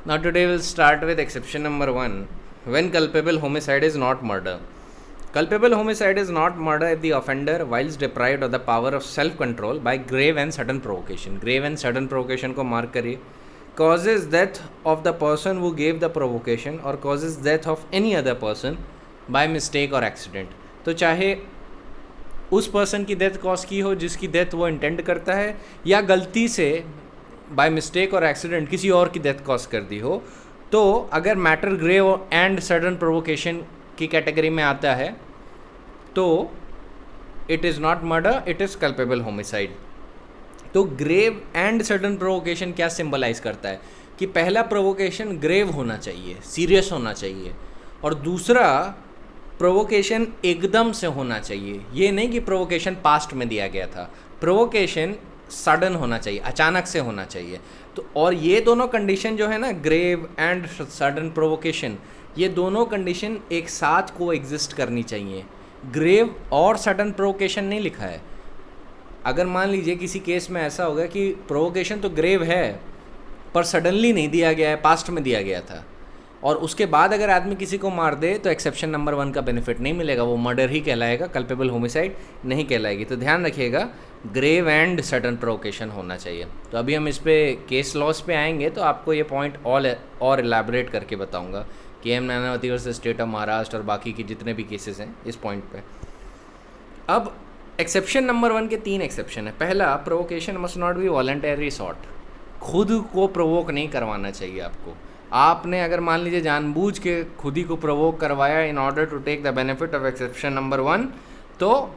Now today we'll start with exception number 1. When culpable homicide is not murder. Culpable homicide is not murder if the offender, whilst deprived of the power of self-control by grave and sudden provocation. Grave and sudden provocation को mark करिए. Causes death of the person who gave the provocation or causes death of any other person by mistake or accident. तो चाहे उस person की death cause की हो जिसकी death वो इंटेंड करता है, या गलती से बाय मिस्टेक और एक्सीडेंट किसी और की डेथ कॉज कर दी हो, तो अगर matter grave and sudden provocation की कैटेगरी में आता है तो it is not murder, it is culpable homicide. तो ग्रेव एंड सडन प्रोवोकेशन क्या सिंबलाइज करता है कि पहला प्रोवोकेशन ग्रेव होना चाहिए, सीरियस होना चाहिए, और दूसरा प्रोवोकेशन एकदम से होना चाहिए. ये नहीं कि प्रोवोकेशन पास्ट में दिया गया था, प्रोवोकेशन सडन होना चाहिए, अचानक से होना चाहिए. तो और ये दोनों कंडीशन जो है ना, ग्रेव एंड सडन प्रोवोकेशन, ये दोनों कंडीशन एक साथ को एग्जिस्ट करनी चाहिए. ग्रेव और सडन प्रोवोकेशन नहीं लिखा है. अगर मान लीजिए किसी केस में ऐसा होगा कि प्रोवोकेशन तो ग्रेव है पर सडनली नहीं दिया गया है, पास्ट में दिया गया था, और उसके बाद अगर आदमी किसी को मार दे तो एक्सेप्शन नंबर 1 का बेनिफिट नहीं मिलेगा, वो मर्डर ही कहलाएगा, कल्पेबल होमिसाइड नहीं कहलाएगी. तो ध्यान रखिएगा, ग्रेव एंड सडन प्रोवोकेशन होना चाहिए. तो अभी हम इस पे केस लॉस पे आएंगे तो आपको ये पॉइंट और एलैबोरेट करके बताऊंगा कि M Nanavati versus state of Maharashtra और बाकी के जितने भी केसेस हैं इस पॉइंट पे. अब एक्सेप्शन नंबर 1 के 3 एक्सेप्शन है. पहला, provocation must not B voluntary sort. खुद को प्रोवोक नहीं करवाना चाहिए आपको. आपने अगर मान लीजिए जानबूझ के खुद ही को प्रोवोक करवाया in order to take the benefit of exception number 1, तो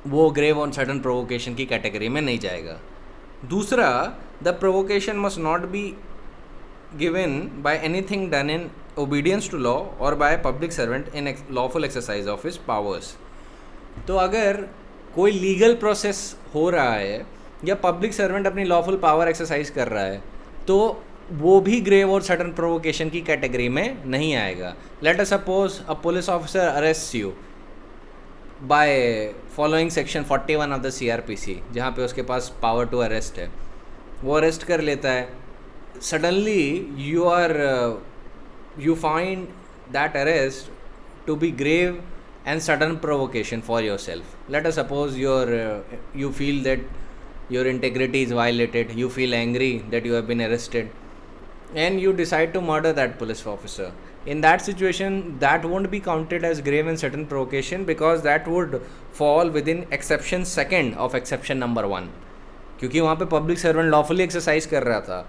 वो ग्रेव ऑन सडन प्रोवोकेशन की कैटेगरी में नहीं जाएगा. दूसरा, the provocation must not be given by anything done in obedience to law और by public servant in lawful exercise of his powers. तो अगर कोई लीगल प्रोसेस हो रहा है या पब्लिक सर्वेंट अपनी लॉफुल पावर एक्सरसाइज कर रहा है, तो वो भी ग्रेव और सडन प्रोवोकेशन की कैटेगरी में नहीं आएगा. Let us suppose a police officer arrest you by following section 41 of the CRPC, जहाँ पे उसके पास पावर टू अरेस्ट है. वो अरेस्ट कर लेता है. Suddenly you find that arrest to be grave and sudden provocation for yourself. Let us suppose you feel that your integrity is violated, you feel angry that you have been arrested, and you decide to murder that police officer. In that situation, that won't be counted as grave and sudden provocation because that would fall within exception 2 of exception number 1, क्योंकि वहाँ पे public servant lawfully exercise कर रहा था.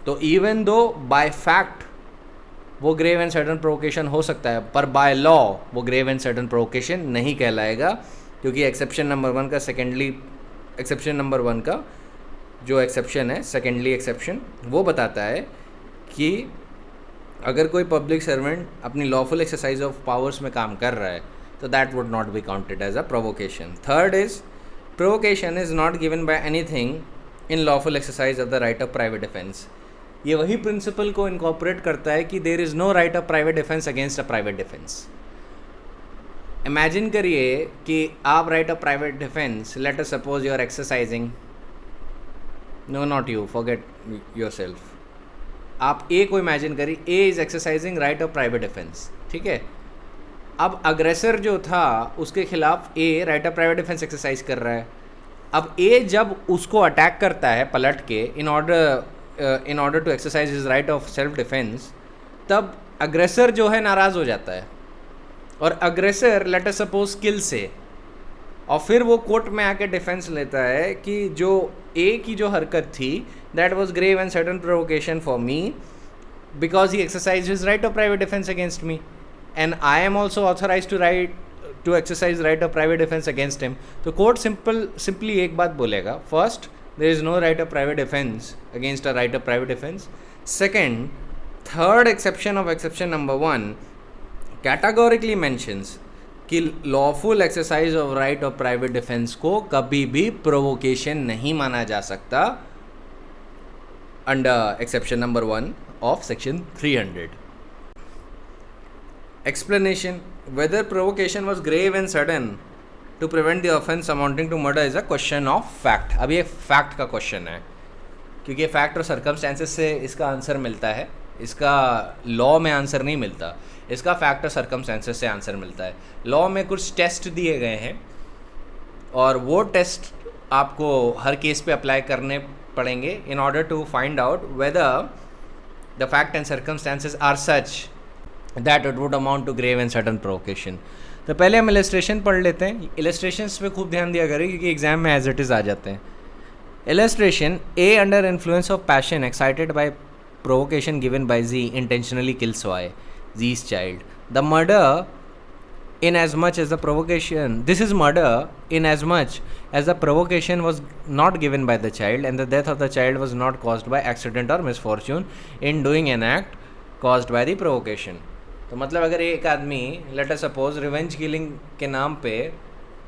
तो even though by fact वो grave and sudden provocation हो सकता है, पर बाय लॉ वो ग्रेव एंड सडन प्रोवोकेशन नहीं कहलाएगा, क्योंकि एक्सेप्शन नंबर 1 का एक्सेप्शन नंबर 1 का जो एक्सेप्शन है, सेकेंडली एक्सेप्शन, वो बताता है कि अगर कोई पब्लिक सर्वेंट अपनी लॉफुल एक्सरसाइज ऑफ पावर्स में काम कर रहा है तो that would not be counted as a provocation. Third is, provocation is not given by anything in lawful exercise of the right of private defence. ये वही principle को इनकॉर्पोरेट करता है कि there is no right of private defence against a private defence. Imagine करिए कि आप right of private defence, let us suppose you are exercising, no not you, forget yourself, आप ए को इमेजिन करिए, A is exercising right of private defence, ठीक है. अब aggressor जो था उसके खिलाफ a right of private defence exercise कर रहा है. अब ए जब उसको अटैक करता है पलट के in order to exercise his right of self defense, तब अग्रेसर जो है नाराज़ हो जाता है और अग्रेसर लेट अस सपोज किल से, और फिर वो कोर्ट में आके डिफेंस लेता है कि जो ए की जो हरकत थी that was grave and sudden provocation for me because he exercise his right of private defence against me and I am also authorise to exercise right of private defence against him. तो court simply एक बात बोलेगा, first, there is no right of private defense against a right of private defense. Second, third exception of exception number 1 categorically mentions कि lawful exercise of right of private defense को कभी भी provocation नहीं माना जा सकता under exception number 1 of section 300. Explanation: whether provocation was grave and sudden to prevent the offense amounting to murder is a question of fact. अब ये fact का क्वेश्चन है, क्योंकि फैक्ट और सर्कमस्टेंसेस से इसका आंसर मिलता है. इसका लॉ में आंसर नहीं मिलता, इसका फैक्ट और सर्कमस्टेंसेस से आंसर मिलता है। लॉ में कुछ टेस्ट दिए गए हैं और वो टेस्ट आपको हर केस पे अप्लाई करने पड़ेंगे in order to find out whether the fact and circumstances are such that it would amount to grave and sudden provocation. तो पहले हम इलस्ट्रेशन पढ़ लेते हैं। इलस्ट्रेशंस पे खूब ध्यान दिया करें क्योंकि एग्जाम में एज इट इज़ आ जाते हैं। Illustration, A under influence of passion excited by provocation given by Z intentionally kills Y, Z's child. The murder in as much as the provocation, this is murder in as much as the provocation was not given by the child and the death of the child was not caused by accident or misfortune in doing an act caused by the provocation. तो मतलब अगर एक आदमी let us suppose revenge killing के नाम पे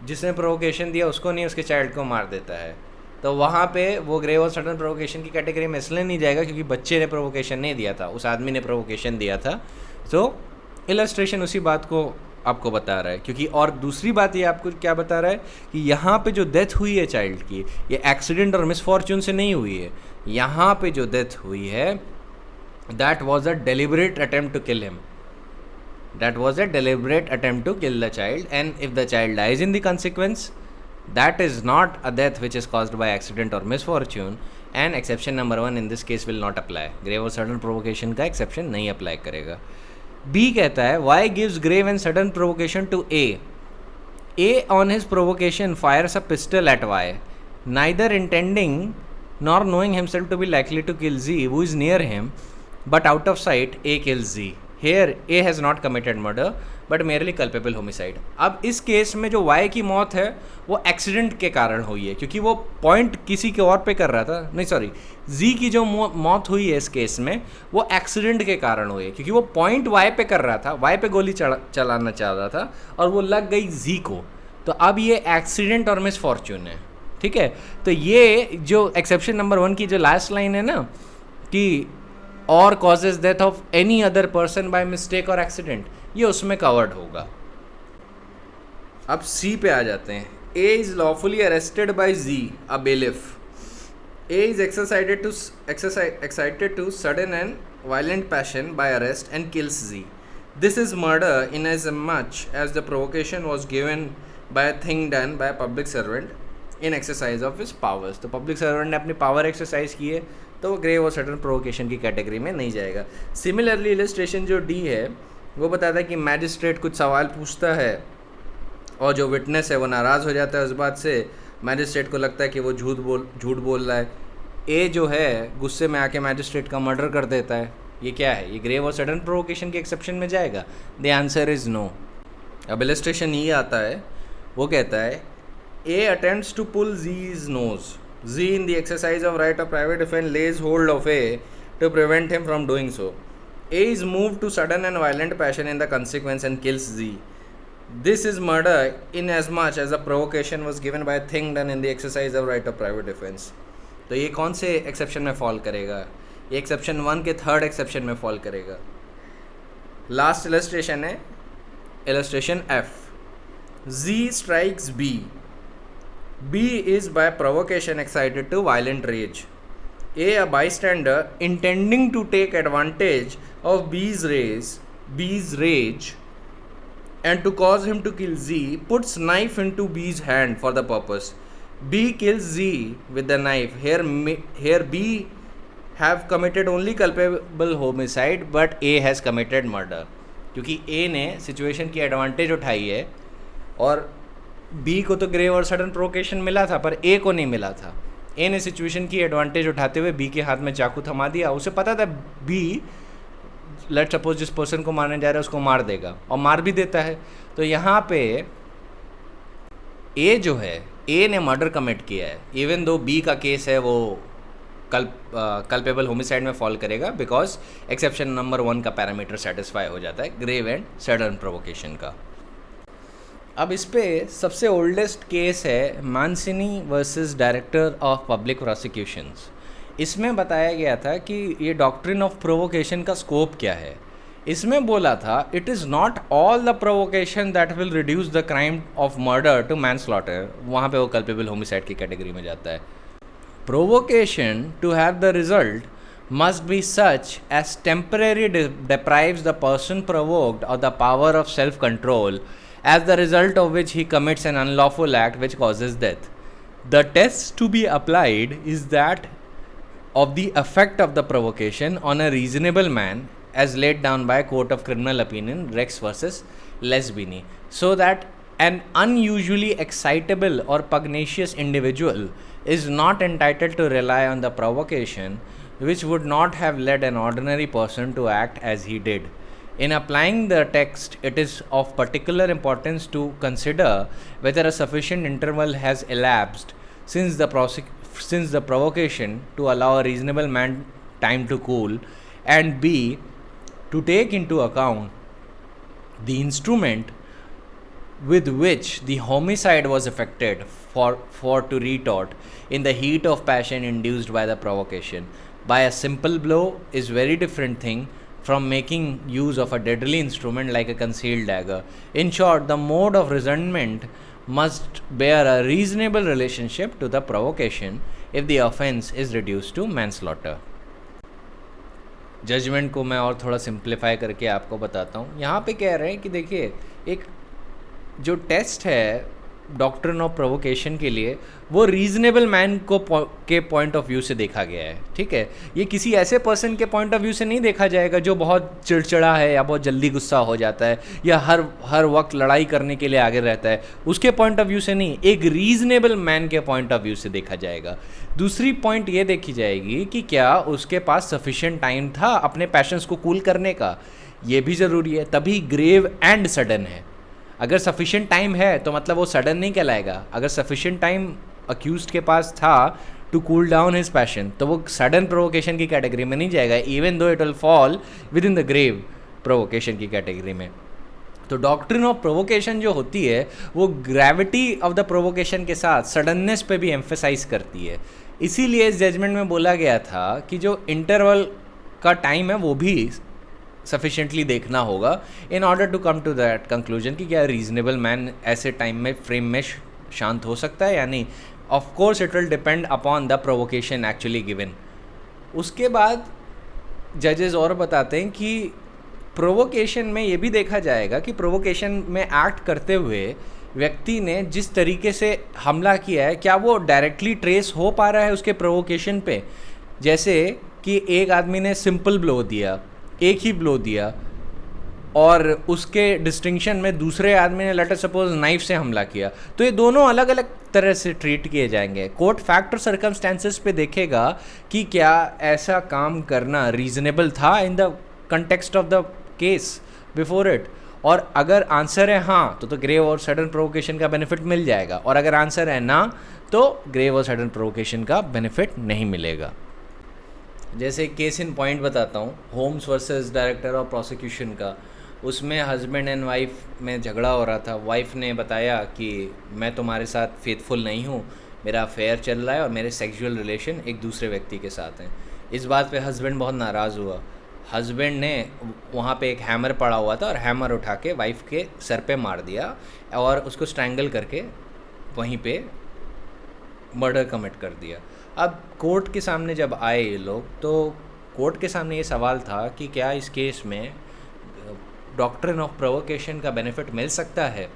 जिसने provocation दिया उसको नहीं, उसके चाइल्ड को मार देता है, तो वहाँ पे वो ग्रेव और सडन प्रोवोकेशन की कैटेगरी में इसलिए नहीं जाएगा क्योंकि बच्चे ने प्रोवोकेशन नहीं दिया था, उस आदमी ने प्रोवोकेशन दिया था। तो इलस्ट्रेशन उसी बात को आपको बता रहा है। क्योंकि और दूसरी बात ये आपको क्या बता रहा है कि यहाँ पे जो डेथ हुई है चाइल्ड की, ये एक्सीडेंट और मिसफॉर्चून से नहीं हुई है। यहाँ पे जो डेथ हुई है that was a deliberate attempt to kill him, that was a deliberate attempt to kill the child, and if the child dies in the consequence that is not a death which is caused by accident or misfortune, and exception number 1 in this case will not apply. grave और sudden provocation का exception नहीं apply करेगा। B कहता है why gives grave and sudden provocation to A? A on his provocation fires a pistol at Y, neither intending nor knowing himself to be likely to kill Z who is near him, but out of sight A kills Z. Here A has not committed murder but merely culpable homicide. अब इस case में जो Y की मौत है वो accident के कारण हुई है क्योंकि वो पॉइंट किसी के और पे कर रहा था, नहीं सॉरी, जी की जो मौत हुई है इस केस में वो एक्सीडेंट के कारण हुई है क्योंकि वो पॉइंट वाई पे कर रहा था, वाई पे गोली चलाना चाह रहा था और वो लग गई जी को। तो अब ये एक्सीडेंट और मिसफॉर्चून है, ठीक है। तो ये जो एक्सेप्शन नंबर 1 की जो लास्ट लाइन है ना कि और causes death of any other person by mistake और एक्सीडेंट, ये उसमें कवर्ड होगा। अब सी पे आ जाते हैं। A is lawfully arrested by Z a bailiff. A is excited to sudden and violent passion by arrest and kills Z. This is murder in as much as the provocation was given by a thing done by public servant in exercise of his powers. तो public servant ने अपनी power exercise की है तो वो grave और sudden provocation की category में नहीं जाएगा। सिमिलरली इलस्ट्रेशन जो डी है वो बताता है कि मैजिस्ट्रेट कुछ सवाल पूछता है और जो विटनेस है वो नाराज़ हो जाता है उस बात से, मैजिस्ट्रेट को लगता है कि वो झूठ बोल रहा है। ए जो है गुस्से में आके मैजिस्ट्रेट का मर्डर कर देता है। ये क्या है? ये ग्रेव और सडन प्रोवोकेशन के एक्सेप्शन में जाएगा। The answer is no. अब इलस्ट्रेशन ये आता है, वो कहता है A attempts to pull Z's nose. Z in the exercise of right of private defence lays hold of A to prevent him from doing so. A is moved to sudden and violent passion in the consequence and kills Z. This is murder in as much as a provocation was given by a thing done in the exercise of right of private defense. तो ये कौन से exception में fall करेगा? ये exception 1 के third exception में fall करेगा। लास्ट इलस्ट्रेशन है illustration F. Z strikes B. B is by provocation excited to violent rage. A bystander intending to take advantage of B's rage and to cause him to kill Z puts knife into B's hand for the purpose. B kills Z with the knife. Here B have committed only culpable homicide but A has committed murder. क्योंकि A ने situation की advantage उठाई है और B को तो grave और sudden provocation मिला था पर A को नहीं मिला था। ए ने सिचुएशन की एडवांटेज उठाते हुए बी के हाथ में चाकू थमा दिया। उसे पता था बी लेट सपोज जिस पर्सन को मारने जा रहा है उसको मार देगा और मार भी देता है। तो यहाँ पे ए जो है, ए ने मर्डर कमिट किया है इवन दो बी का केस है वो कल्पेबल होमिसाइड में फॉल करेगा बिकॉज एक्सेप्शन नंबर 1 का पैरामीटर सेटिस्फाई हो जाता है ग्रेव एंड सडन प्रोवोकेशन का। अब इस पे सबसे ओल्डेस्ट केस है Mancini versus director of public prosecutions. इसमें बताया गया था कि ये डॉक्ट्रिन ऑफ प्रोवोकेशन का स्कोप क्या है। इसमें बोला था it is not all the provocation that will reduce the crime of murder to manslaughter, वहाँ पे वो कल्पेबल होमिसाइड की कैटेगरी में जाता है। Provocation to have the result must be such as temporarily deprives the person provoked of the power of self control, as the result of which he commits an unlawful act which causes death. The test to be applied is that of the effect of the provocation on a reasonable man, as laid down by a court of criminal opinion, Rex versus Lesbini, so that an unusually excitable or pugnacious individual is not entitled to rely on the provocation which would not have led an ordinary person to act as he did. In applying the text, it is of particular importance to consider whether a sufficient interval has elapsed since the provocation to allow a reasonable man time to cool, and b, to take into account the instrument with which the homicide was effected for to retort in the heat of passion induced by the provocation by a simple blow is very different thing from making use of a deadly instrument like a concealed dagger. In short, the mode of resentment must bear a reasonable relationship to the provocation if the offense is reduced to manslaughter. Judgment को मैं और थोड़ा simplify करके आपको बताता हूँ. यहाँ पे कह रहे हैं कि देखिए, एक जो टेस्ट है डॉक्ट्रिन ऑफ प्रोवोकेशन के लिए वो रीजनेबल मैन को के पॉइंट ऑफ व्यू से देखा गया है. ठीक है, ये किसी ऐसे पर्सन के पॉइंट ऑफ व्यू से नहीं देखा जाएगा जो बहुत चिड़चिड़ा है या बहुत जल्दी गुस्सा हो जाता है या हर वक्त लड़ाई करने के लिए आगे रहता है. उसके पॉइंट ऑफ व्यू से नहीं, एक रीजनेबल मैन के पॉइंट ऑफ व्यू से देखा जाएगा. दूसरी पॉइंट ये देखी जाएगी कि क्या उसके पास सफिशिएंट टाइम था अपने पैशंस को कूल करने का. ये भी ज़रूरी है, तभी ग्रेव एंड सडन है. अगर सफिशिएंट टाइम है तो मतलब वो सडन नहीं कहलाएगा. अगर सफिशिएंट टाइम अक्यूज्ड के पास था to cool down his passion तो वो सडन प्रोवोकेशन की कैटेगरी में नहीं जाएगा, even though it will fall within the grave provocation की कैटेगरी में. तो डॉक्ट्रिन ऑफ प्रोवोकेशन जो होती है वो ग्रेविटी ऑफ द प्रोवोकेशन के साथ सडननेस पे भी एम्फेसाइज करती है. इसीलिए इस जजमेंट में बोला गया था कि जो इंटरवल का टाइम है वो भी सफिशिएंटली देखना होगा in order to come to that conclusion कि क्या रीजनेबल मैन ऐसे टाइम में फ्रेम में शांत हो सकता है या नहीं. Of course it will depend upon the provocation actually given. उसके बाद जजेस और बताते हैं कि प्रोवोकेशन में ये भी देखा जाएगा कि प्रोवोकेशन में एक्ट करते हुए व्यक्ति ने जिस तरीके से हमला किया है क्या वो डायरेक्टली ट्रेस हो पा रहा है उसके प्रोवोकेशन पे. जैसे कि एक आदमी ने सिंपल ब्लो दिया, एक ही ब्लो दिया, और उसके डिस्टिंक्शन में दूसरे आदमी ने लेट अस सपोज नाइफ से हमला किया, तो ये दोनों अलग अलग तरह से ट्रीट किए जाएंगे. कोर्ट फैक्ट और सर्कमस्टेंसेस पे देखेगा कि क्या ऐसा काम करना रीजनेबल था in the context of the case before it. और अगर आंसर है हाँ तो ग्रेव और सडन प्रोवोकेशन का बेनिफिट मिल जाएगा, और अगर आंसर है ना तो ग्रेव और सडन प्रोवोकेशन का बेनिफिट नहीं मिलेगा. जैसे केस इन पॉइंट बताता हूँ, Holmes versus director of prosecution का. उसमें हस्बैंड एंड वाइफ में झगड़ा हो रहा था. वाइफ ने बताया कि मैं तुम्हारे साथ फेथफुल नहीं हूँ, मेरा अफेयर चल रहा है और मेरे सेक्सुअल रिलेशन एक दूसरे व्यक्ति के साथ हैं. इस बात पे हस्बैंड बहुत नाराज़ हुआ. हस्बैंड ने वहाँ पे एक हैमर पड़ा हुआ था और हैमर उठा के वाइफ के सर पे मार दिया और उसको स्ट्रैंगल करके वहीं पे मर्डर कमिट कर दिया. अब कोर्ट के सामने जब आए ये लोग तो कोर्ट के सामने ये सवाल था कि क्या इस केस में डॉक्ट्रिन ऑफ प्रोवोकेशन का बेनिफिट मिल सकता है.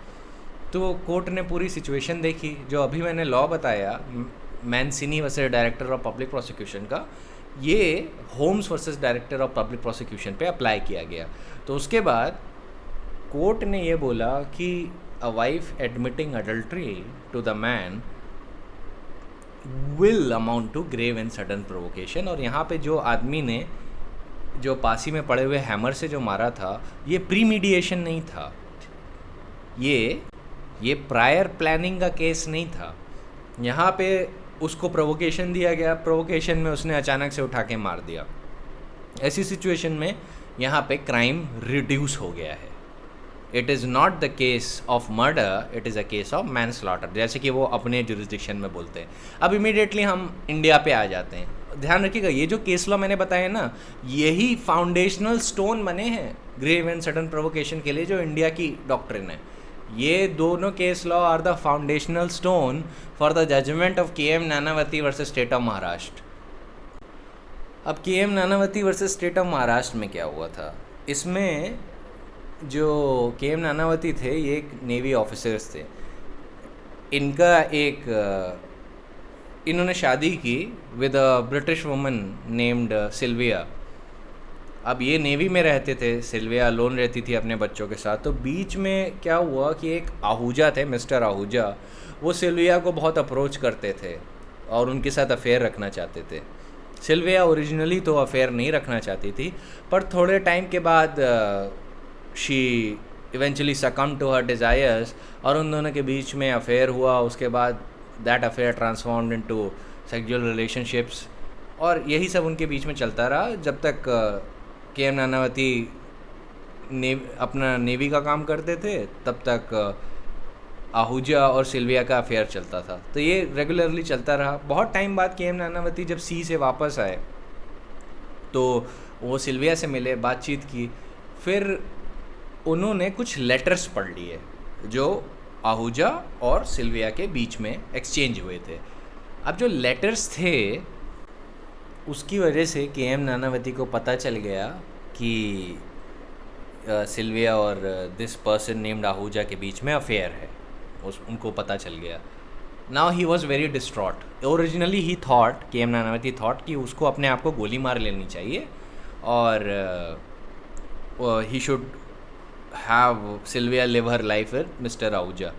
तो कोर्ट ने पूरी सिचुएशन देखी, जो अभी मैंने लॉ बताया Mancini versus director of public prosecution का, ये Holmes versus director of public prosecution पे अप्लाई किया गया. तो उसके बाद कोर्ट ने ये बोला कि a wife admitting adultery to the man will amount to grave and sudden provocation. और यहाँ पे जो आदमी ने जो पासी में पड़े हुए हैमर से जो मारा था ये प्रीमीडिएशन नहीं था, ये प्रायर प्लानिंग का केस नहीं था. यहाँ पे उसको प्रोवोकेशन दिया गया, प्रोवोकेशन में उसने अचानक से उठा के मार दिया. ऐसी सिचुएशन में यहाँ पे क्राइम रिड्यूस हो गया है. It is not the case of murder, it is a case of manslaughter, जैसे कि वो अपने जुरिस्डिक्शन में बोलते हैं. अब इमीडिएटली हम इंडिया पे आ जाते हैं. ध्यान रखिएगा, ये जो केस लॉ मैंने बताया ना, यही फाउंडेशनल स्टोन बने हैं ग्रेव एंड सडन प्रोवोकेशन के लिए जो इंडिया की डॉक्ट्रिन है. ये दोनों case law are the foundational stone for the judgment of KM Nanavati versus state of Maharashtra. अब K M Nanavati versus state of Maharashtra में क्या हुआ था, इसमें जो के एम नानावती थे ये एक नेवी ऑफिसर्स थे। इनका एक इन्होंने शादी की with a British woman named Sylvia. अब ये नेवी में रहते थे, सिल्विया लोन रहती थी अपने बच्चों के साथ। तो बीच में क्या हुआ कि एक आहूजा थे, मिस्टर आहूजा, वो सिल्विया को बहुत अप्रोच करते थे और उनके साथ अफेयर रखना चाहते थे। सिल्विया ओरिजिनली तो अफेयर नहीं रखना चाहती थी, पर थोड़े टाइम के बाद she eventually succumb to her desires और उन दोनों के बीच में अफेयर हुआ। उसके बाद that affair transformed into sexual relationships और यही सब उनके बीच में चलता रहा जब तक के एम नानावती अपना नेवी का काम करते थे, तब तक आहूजा और सिल्विया का अफेयर चलता था। तो ये रेगुलरली चलता रहा। बहुत टाइम बाद के एम नानावती जब सी से वापस आए तो वो सिल्विया से मिले, बातचीत की, फिर उन्होंने कुछ लेटर्स पढ़ लिए जो आहूजा और सिल्विया के बीच में एक्सचेंज हुए थे। अब जो लेटर्स थे उसकी वजह से के एम नानावती को पता चल गया कि सिल्विया और दिस पर्सन नेम्ड आहूजा के बीच में अफेयर है। उनको पता चल गया। Now he was very distraught. Originally he thought, के एम नानावती थॉट कि उसको अपने आप को गोली मार लेनी चाहिए और he should have Sylvia live her life with mister Ahuja.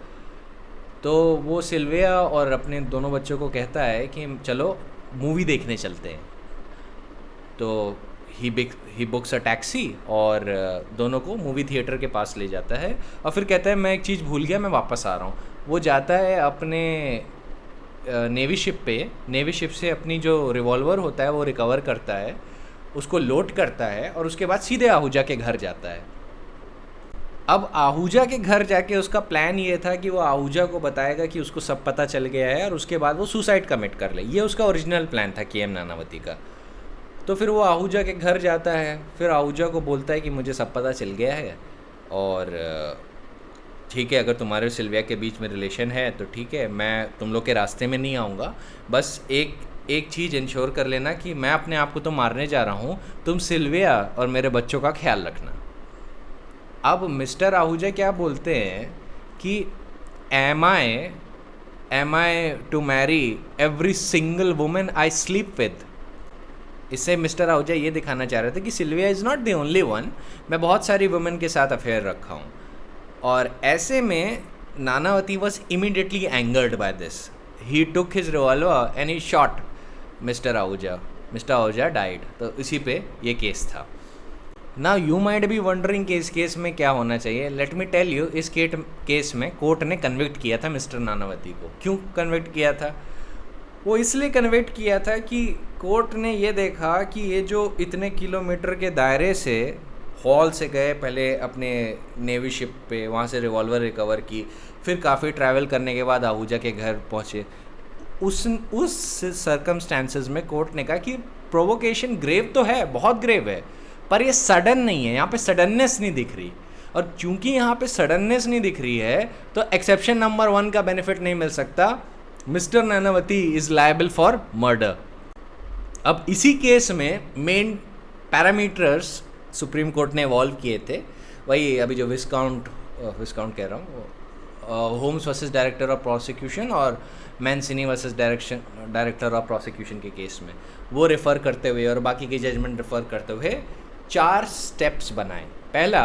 तो वो सिल्विया और अपने दोनों बच्चों को कहता है कि चलो मूवी देखने चलते हैं। तो ही बुक्स अ टैक्सी और दोनों को मूवी थिएटर के पास ले जाता है और फिर कहता है मैं एक चीज़ भूल गया, मैं वापस आ रहा हूँ। वो जाता है अपने नेवी शिप पे, नेवी शिप से अपनी जो रिवॉल्वर होता है वो रिकवर करता है, उसको लोड करता है और उसके बाद सीधे आहूजा के घर जाता है। अब आहूजा के घर जाके उसका प्लान ये था कि वो आहूजा को बताएगा कि उसको सब पता चल गया है और उसके बाद वो सुसाइड कमिट कर ले। ये उसका ओरिजिनल प्लान था के एम नानावती का। तो फिर वो आहूजा के घर जाता है, फिर आहूजा को बोलता है कि मुझे सब पता चल गया है और ठीक है, अगर तुम्हारे और सिल्विया के बीच में रिलेशन है तो ठीक है, मैं तुम लोग के रास्ते में नहीं आऊँगा, बस एक चीज़ इंश्योर कर लेना कि मैं अपने आप को तो मारने जा रहा हूँ, तुम सिल्विया और मेरे बच्चों का ख्याल रखना। अब मिस्टर आहूजा क्या बोलते हैं कि am I to marry every single women I sleep with. इससे मिस्टर आहूजा ये दिखाना चाह रहे थे कि Sylvia is not the only one, मैं बहुत सारी वुमेन के साथ अफेयर रखा हूँ। और ऐसे में Nanavati was immediately angered by this. He took his revolver and he shot mister Ahuja. Mister Ahuja died. तो इसी पे ये केस था। Now you might be wondering कि इस केस में क्या होना चाहिए। लेट मी टेल यू, इस केस में कोर्ट ने कन्विक्ट किया था मिस्टर नानावती को। क्यों कन्विक्ट किया था? वो इसलिए कन्विक्ट किया था कि कोर्ट ने ये देखा कि ये जो इतने किलोमीटर के दायरे से हॉल से गए, पहले अपने नेवी शिप पे, वहाँ से रिवॉल्वर रिकवर की, फिर काफ़ी ट्रैवल करने के बाद आहूजा के घर पहुँचे। उस सर्कमस्टांसेस में कोर्ट ने कहा कि प्रोवोकेशन ग्रेव तो है, बहुत ग्रेव है, पर ये सडन नहीं है, यहाँ पे सडननेस नहीं दिख रही। और चूंकि यहाँ पे सडननेस नहीं दिख रही है तो एक्सेप्शन नंबर 1 का बेनिफिट नहीं मिल सकता। Mister Nanavati is liable for murder. अब इसी केस में मेन पैरामीटर्स सुप्रीम कोर्ट ने इवॉल्व किए थे, वही अभी जो विस्काउंट कह रहा हूँ, Holmes versus director of prosecution और Mancini versus director of prosecution के केस में, वो रेफ़र करते हुए और बाकी के जजमेंट रेफ़र करते हुए 4 स्टेप्स बनाए। पहला,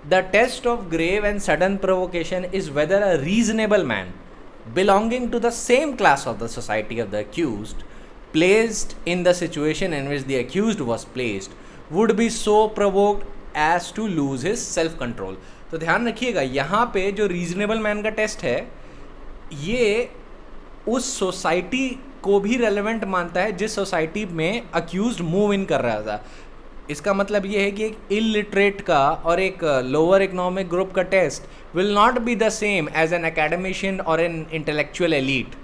the test of grave and sudden provocation is whether a reasonable man belonging to the same class of the society of the accused placed in the situation in which the accused was placed would be so provoked as to lose his self control। तो ध्यान रखिएगा, यहाँ पे जो reasonable man का test है ये उस सोसाइटी को भी रेलेवेंट मानता है जिस सोसाइटी में अक्यूज्ड मूव इन कर रहा था। इसका मतलब ये है कि एक इलिटरेट का और एक लोअर इकोनॉमिक ग्रुप का test will not be the same as an academician और एन इंटेलेक्चुअल एलीट।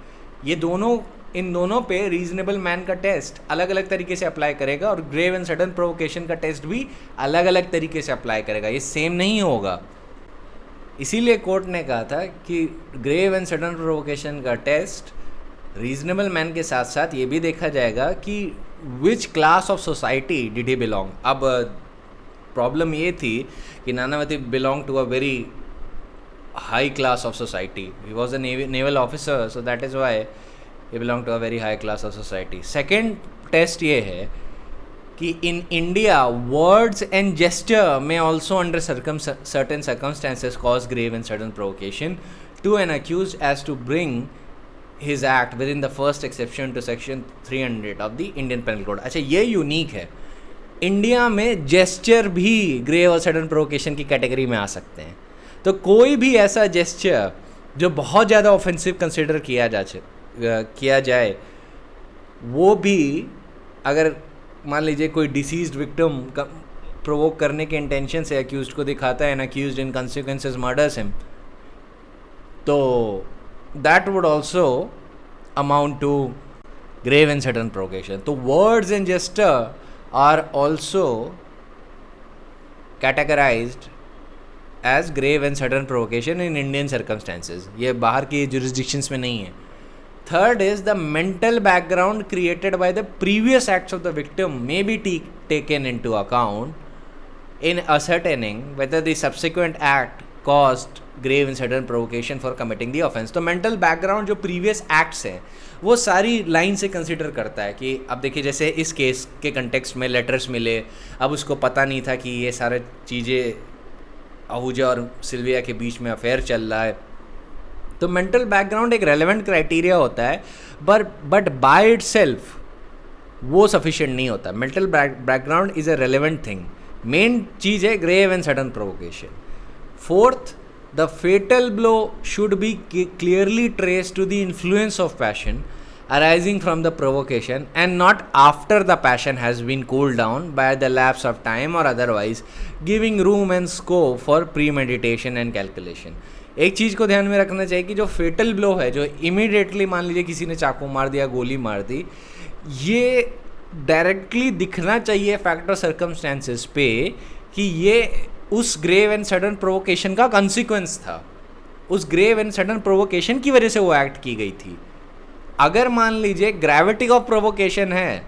ये दोनों, इन दोनों पे रीजनेबल मैन का टेस्ट अलग अलग तरीके से अप्लाई करेगा और ग्रेव एंड सडन प्रोवोकेशन का टेस्ट भी अलग अलग तरीके से अप्लाई करेगा, ये सेम नहीं होगा। इसीलिए कोर्ट ने कहा था कि ग्रेव एंड सडन प्रोवोकेशन का टेस्ट रीजनेबल मैन के साथ साथ ये भी देखा जाएगा कि which class of society did he belong. अब प्रॉब्लम ये थी कि Nanavati belong to a very high class of society. He was a naval officer, so that is why he belonged to a very high class of society. Second test ये है कि in India words and gesture may also under certain circumstances cause grave and sudden provocation to an accused as to bring his act within the first exception to section 300 of the Indian Penal Code. अच्छा, ये unique है. India में gesture भी grave और sudden provocation की category में आ सकते हैं. तो कोई भी ऐसा जेस्चर जो बहुत ज़्यादा ऑफेंसिव कंसिडर किया जाए, वो भी अगर मान लीजिए कोई डिसीज्ड विक्टिम प्रोवोक करने के इंटेंशन से अक्यूज्ड को दिखाता है and accused in consequences murders him, तो that would also amount to grave and sudden provocation. तो words and gesture are also categorised as grave and sudden provocation in Indian circumstances. ये बाहर की jurisdictions में नहीं है. Third is the mental background created by the previous acts of the victim may be taken into account in ascertaining whether the subsequent act caused grave and sudden provocation for committing the offense. तो mental background जो previous acts हैं वो सारी line से consider करता है कि अब देखिए जैसे इस केस के कंटेक्स्ट में लेटर्स मिले, अब उसको पता नहीं था कि ये सारे चीज़ें आहूजा और सिल्विया के बीच में अफेयर चल रहा है. तो मेंटल बैकग्राउंड एक रेलेवेंट क्राइटेरिया होता है, बट बाय इटसेल्फ वो सफिशिएंट नहीं होता. Mental background is a relevant thing. Main चीज़ है grave and sudden provocation. Fourth, the fatal blow should be clearly trace to the influence of passion arising from the provocation and not after the passion has been cooled down by the lapse of time or otherwise giving room and scope for premeditation and calculation. एक चीज़ को ध्यान में रखना चाहिए कि जो fatal blow है, जो इमीडिएटली मान लीजिए किसी ने चाकू मार दिया, गोली मार दी, ये डायरेक्टली दिखना चाहिए फैक्टर सर्कमस्टेंसेस पे कि ये उस ग्रेव एंड सडन प्रोवोकेशन का कॉन्सिक्वेंस था, उस ग्रेव एंड सडन प्रोवोकेशन की वजह से वो एक्ट की गई थी. अगर मान लीजिए ग्रेविटी ऑफ प्रोवोकेशन है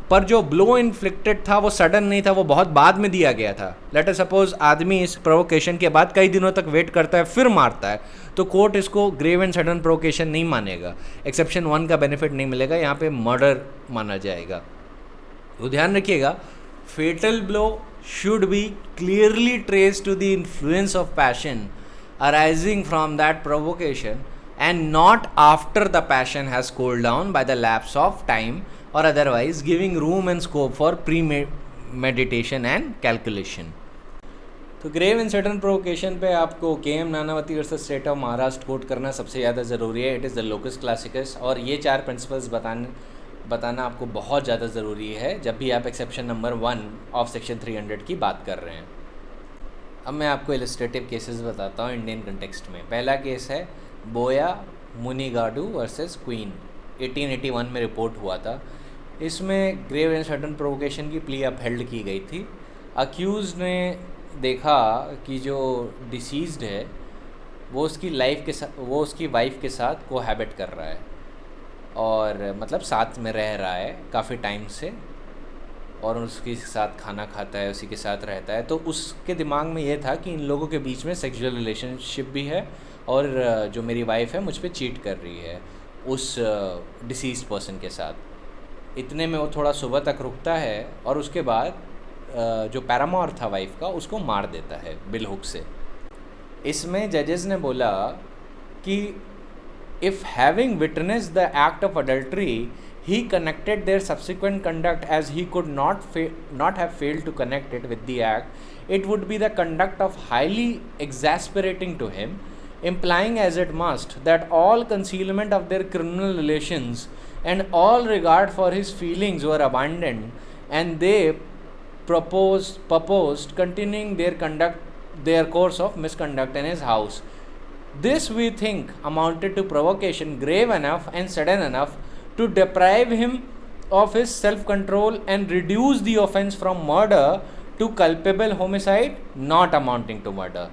पर जो ब्लो इन्फ्लिक्टेड था वो सडन नहीं था, वो बहुत बाद में दिया गया था. लेट अस सपोज आदमी इस प्रोवोकेशन के बाद कई दिनों तक वेट करता है फिर मारता है, तो कोर्ट इसको ग्रेव एंड सडन प्रोवोकेशन नहीं मानेगा, एक्सेप्शन 1 का बेनिफिट नहीं मिलेगा, यहाँ पे मर्डर माना जाएगा. तो ध्यान रखिएगा, fatal blow should be clearly trace to the influence of passion arising from that provocation and not after the passion has cooled down by the lapse of time or otherwise giving room and scope for premeditation and calculation. तो grave and sudden provocation पे आपको KM Nanavati versus state of Maharashtra quote करना सबसे ज़्यादा ज़रूरी है. It is the locus classicus, और ये 4 प्रिंसिपल्स बताना आपको बहुत ज़्यादा ज़रूरी है जब भी आप एक्सेप्शन नंबर 1 ऑफ सेक्शन 300 की बात कर रहे हैं. अब मैं आपको इलस्ट्रेटिव केसेस बताता हूँ इंडियन कंटेक्स्ट में. पहला केस है बोया मुनिगाडू वर्सेस क्वीन, 1881 में रिपोर्ट हुआ था. इसमें ग्रेव एंड सडन प्रोवोकेशन की प्ली अपहेल्ड की गई थी. अक्यूज़ ने देखा कि जो डिसीज्ड है वो उसकी वाइफ के साथ कोहैबिट कर रहा है, और मतलब साथ में रह रहा है काफ़ी टाइम से, और उसके साथ खाना खाता है, उसी के साथ रहता है. तो उसके दिमाग में ये था कि इन लोगों के बीच में सेक्सुअल रिलेशनशिप भी है, और जो मेरी वाइफ है मुझ पे चीट कर रही है उस डिसीज्ड पर्सन के साथ. इतने में वो थोड़ा सुबह तक रुकता है और उसके बाद जो पैरामोर था वाइफ का उसको मार देता है बिलहुक से. इसमें जजेस ने बोला कि if having witness the act of adultery he connected their subsequent conduct as he could not have failed to connect it with the act, it would be the conduct of highly exasperating to him, implying as it must that all concealment of their criminal relations and all regard for his feelings were abandoned, and they proposed continuing their course of misconduct in his house. This we think amounted to provocation grave enough and sudden enough to deprive him of his self-control and reduce the offence from murder to culpable homicide not amounting to murder.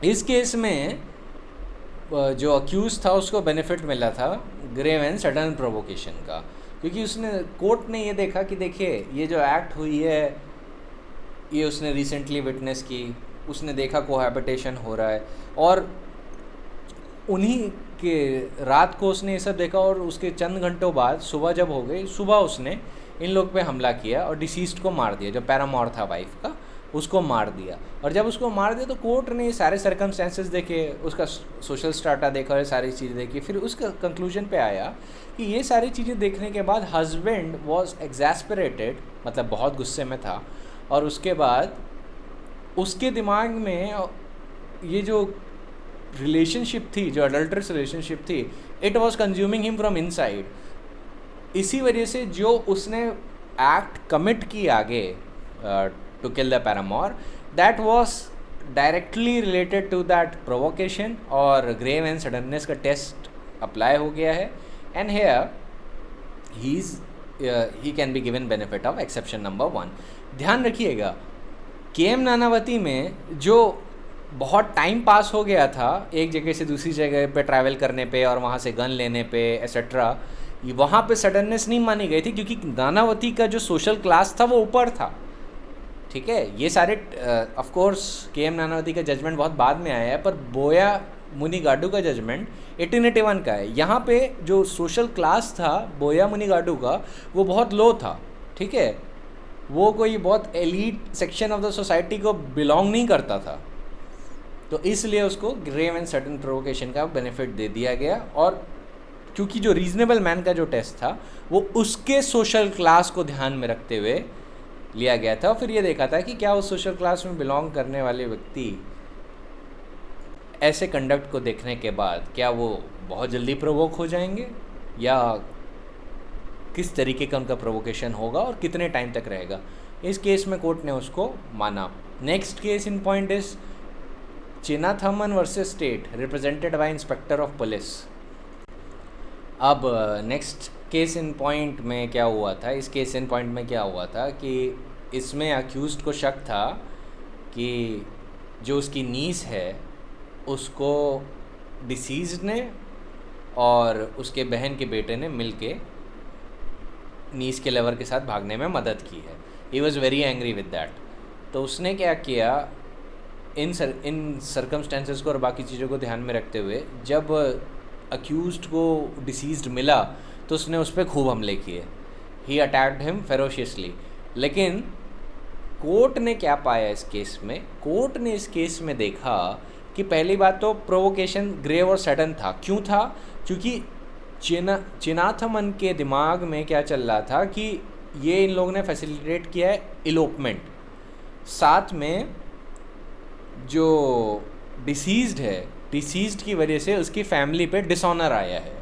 इस case में जो accused था उसको benefit मिला था grave and sudden provocation का, क्योंकि उसने कोर्ट ने ये देखा कि देखिए ये जो एक्ट हुई है ये उसने रिसेंटली विटनेस की, उसने देखा कोहैबिटेशन हो रहा है, और उन्हीं के रात को उसने ये सब देखा, और उसके चंद घंटों बाद सुबह जब हो गई, सुबह उसने इन लोग पे हमला किया और डिसीज्ड को मार दिया, जो पैरामोर था वाइफ का उसको मार दिया। और जब उसको मार दिया तो कोर्ट ने सारे सर्कमस्टेंसेस देखे, उसका सोशल स्टाटा देखा और सारी चीज़ें देखी, फिर उसका कंक्लूजन पे आया कि ये सारी चीज़ें देखने के बाद हस्बैंड वॉज एग्जैस्परेटेड, मतलब बहुत गुस्से में था, और उसके बाद उसके दिमाग में ये जो रिलेशनशिप थी, जो अडल्टरस रिलेशनशिप थी, it was consuming him from inside. इसी वजह से जो उसने एक्ट कमिट की आगे to kill the paramour, that was directly related to that provocation, और ग्रेव एंड सडननेस का टेस्ट अप्लाई हो गया है, and here he can be given benefit of exception number 1। ध्यान रखिएगा, केएम नानावती में जो बहुत टाइम पास हो गया था एक जगह से दूसरी जगह पे ट्रैवल करने पे और वहाँ से गन लेने पे एसेट्रा, वहाँ पे सडननेस नहीं मानी गई थी, क्योंकि नानावती का जो सोशल क्लास था वो ऊपर था। ठीक है, ये सारे ऑफ कोर्स केएम नानावती का जजमेंट बहुत बाद में आया है, पर बोया मुनिगाडू का जजमेंट 1881 का है। यहाँ पे जो सोशल क्लास था बोया मुनिगाडू का वो बहुत लो था। ठीक है, वो कोई बहुत elite section of the society को बिलोंग नहीं करता था, तो इसलिए उसको ग्रेव एंड सडन प्रोवोकेशन का बेनिफिट दे दिया गया। और क्योंकि जो रीजनेबल मैन का जो टेस्ट था वो उसके सोशल क्लास को ध्यान में रखते हुए लिया गया था, फिर ये देखा था कि क्या उस सोशल क्लास में बिलोंग करने वाले व्यक्ति ऐसे कंडक्ट को देखने के बाद क्या वो बहुत जल्दी प्रोवोक हो जाएंगे, या किस तरीके का उनका प्रोवोकेशन होगा और कितने टाइम तक रहेगा। इस केस में कोर्ट ने उसको माना। Next case in point is Chinnathaman versus state, represented by inspector of police. अब नेक्स्ट केस इन पॉइंट में क्या हुआ था, इस केस इन पॉइंट में क्या हुआ था कि इसमें अक्यूज्ड को शक था कि जो उसकी नीस है उसको डिसीज्ड ने और उसके बहन के बेटे ने मिलके नीस के लवर के साथ भागने में मदद की है। He was very angry with that. तो उसने क्या किया, इन सर्कमस्टेंसेस को और बाकी चीज़ों को ध्यान में रखते हुए जब अक्यूज्ड को डिसीज्ड मिला तो उसने उस पर खूब हमले किए। ही अटैक्ड हिम फेरोशियसली। लेकिन कोर्ट ने क्या पाया इस केस में, कोर्ट ने इस केस में देखा कि पहली बात तो प्रोवोकेशन ग्रेव और सडन था। क्यों था? क्योंकि चिनाथमन के दिमाग में क्या चल रहा था कि ये इन लोगों ने फैसिलिटेट किया है इलोपमेंट, साथ में जो डिसीज्ड है, डिसीज्ड की वजह से उसकी फैमिली पे डिसऑनर आया है।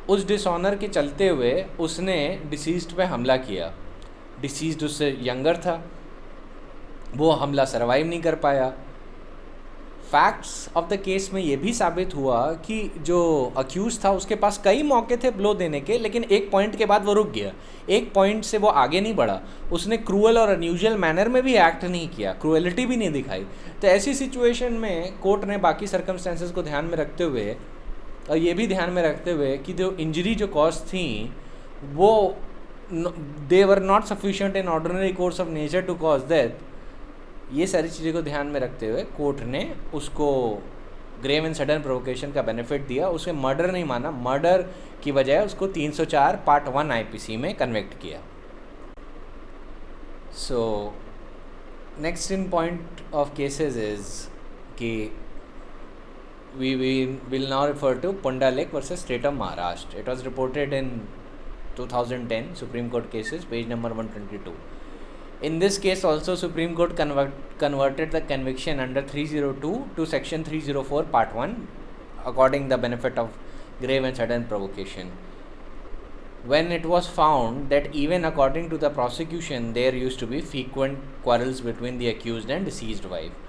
उस डिसऑनर के चलते हुए उसने डिसीज्ड पे हमला किया। डिसीज्ड उससे यंगर था, वो हमला सरवाइव नहीं कर पाया। फैक्ट्स ऑफ द केस में ये भी साबित हुआ कि जो अक्यूज था उसके पास कई मौके थे ब्लो देने के, लेकिन एक पॉइंट के बाद वो रुक गया। एक पॉइंट से वो आगे नहीं बढ़ा। उसने क्रूअल और अनयूजुअल मैनर में भी एक्ट नहीं किया, क्रूएलिटी भी नहीं दिखाई। तो ऐसी सिचुएशन में कोर्ट ने बाकी सर्कमस्टेंसेस को ध्यान में रखते हुए और ये भी ध्यान में रखते हुए कि जो इंजरी जो कॉज थी वो they were not sufficient in ordinary course of nature to cause death, ये सारी चीज़ों को ध्यान में रखते हुए कोर्ट ने उसको ग्रेव एंड सडन प्रोवोकेशन का बेनिफिट दिया। उसे मर्डर नहीं माना, मर्डर की बजाय उसको 304 पार्ट 1 आईपीसी में कन्विक्ट किया। So next in point of cases is कि we will now refer to Pundalik versus State of Maharashtra. It was reported in 2010 Supreme Court cases, page number 122. In this case also Supreme Court converted the conviction under 302 to section 304 part 1 according the benefit of grave and sudden provocation, when it was found that even according to the prosecution there used to be frequent quarrels between the accused and deceased wife.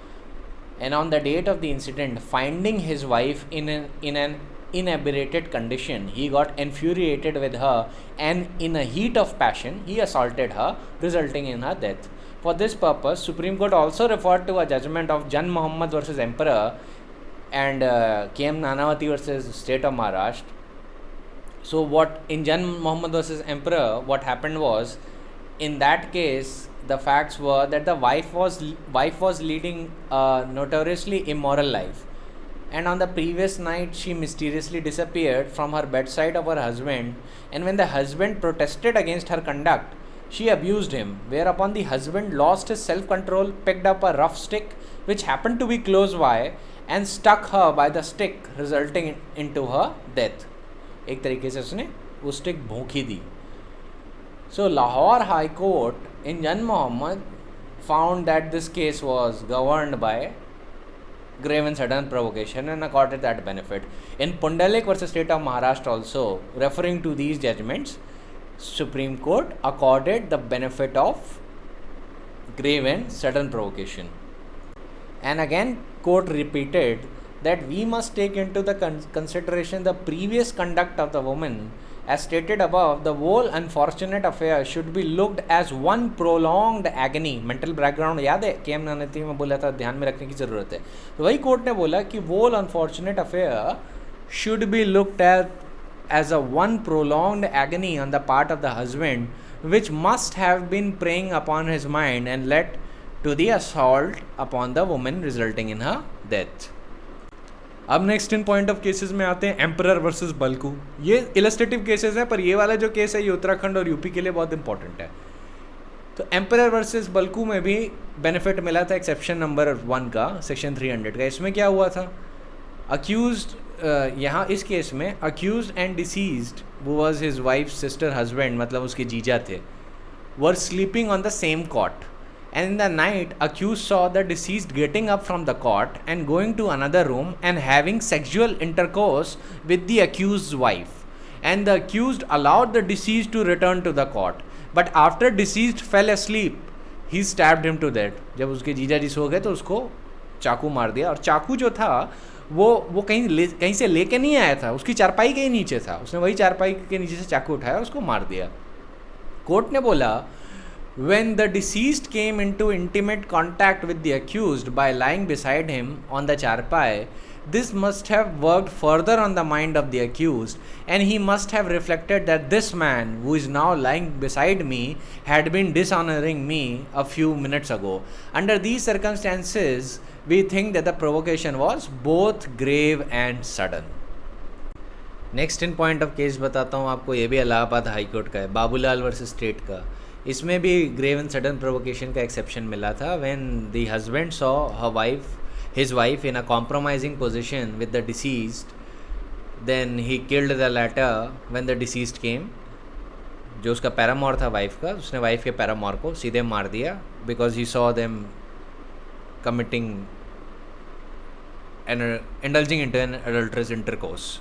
And on the date of the incident, finding his wife in an inebriated condition, he got infuriated with her and in a heat of passion, he assaulted her, resulting in her death. For this purpose, Supreme Court also referred to a judgment of Jan Muhammad versus Emperor and KM Nanavati versus State of Maharashtra. So what in Jan Muhammad versus Emperor, what happened was, in that case, the facts were that the wife was leading a notoriously immoral life, and on the previous night she mysteriously disappeared from her bedside of her husband, and when the husband protested against her conduct, she abused him, whereupon the husband lost his self-control, picked up a rough stick which happened to be close by, and stuck her by the stick, resulting into her death. एक तरीके से उसने वो stick भोंकी the. So Lahore High Court in Jan Muhammad found that this case was governed by grave and sudden provocation and accorded that benefit. In Pundalik versus State of Maharashtra also, referring to these judgments, Supreme Court accorded the benefit of grave and sudden provocation. And again, court repeated that we must take into the consideration the previous conduct of the woman. As stated above, the whole unfortunate affair should be looked as one prolonged agony. Mental background याद है KM Nanavati में बोला था, ध्यान में रखने की ज़रूरत है. तो वही कोर्ट ने बोला कि whole unfortunate affair should be looked at as a one prolonged agony on the part of the husband, which must have been preying upon his mind and led to the assault upon the woman resulting in her death. अब next in point of cases में आते हैं emperor versus बल्कू. ये illustrative cases हैं, पर ये वाला जो केस है ये उत्तराखंड और यूपी के लिए बहुत इंपॉर्टेंट है. तो एम्परर वर्सेस बल्कू में भी बेनिफिट मिला था एक्सेप्शन नंबर 1 का, सेक्शन 300 का. इसमें क्या हुआ था, अक्यूज्ड, यहाँ इस केस में अक्यूज्ड एंड डिसीज्ड, वो was his wife sister husband, मतलब उसके जीजा थे, were sleeping on the same cot. And in the night, accused saw the deceased getting up from the cot and going to another room and having sexual intercourse with the accused's wife. And the accused allowed the deceased to return to the cot. But after deceased fell asleep, he stabbed him to death. जब उसके जीजा जी सो गए तो उसको चाकू मार दिया. और चाकू जो था वो कहीं से लेके नहीं आया था, उसकी चारपाई के ही नीचे था. उसने वही चारपाई के नीचे से चाकू उठाया और उसको मार दिया. कोर्ट ने बोला, when the deceased came into intimate contact with the accused by lying beside him on the charpai, this must have worked further on the mind of the accused, and he must have reflected that this man who is now lying beside me had been dishonoring me a few minutes ago. Under these circumstances, we think that the provocation was both grave and sudden. Next in point of case बताता हूँ आपको, ये भी Allahabad high court का है, Babulal versus state का. इसमें भी ग्रेव एंड सडन प्रोवोकेशन का एक्सेप्शन मिला था. When the husband saw his wife in a compromising position with the deceased, then he killed the latter when the deceased came. जो उसका पैरामोर था वाइफ का, उसने वाइफ के पैरामोर को सीधे मार दिया because he saw them committing and indulging into an adulterous intercourse.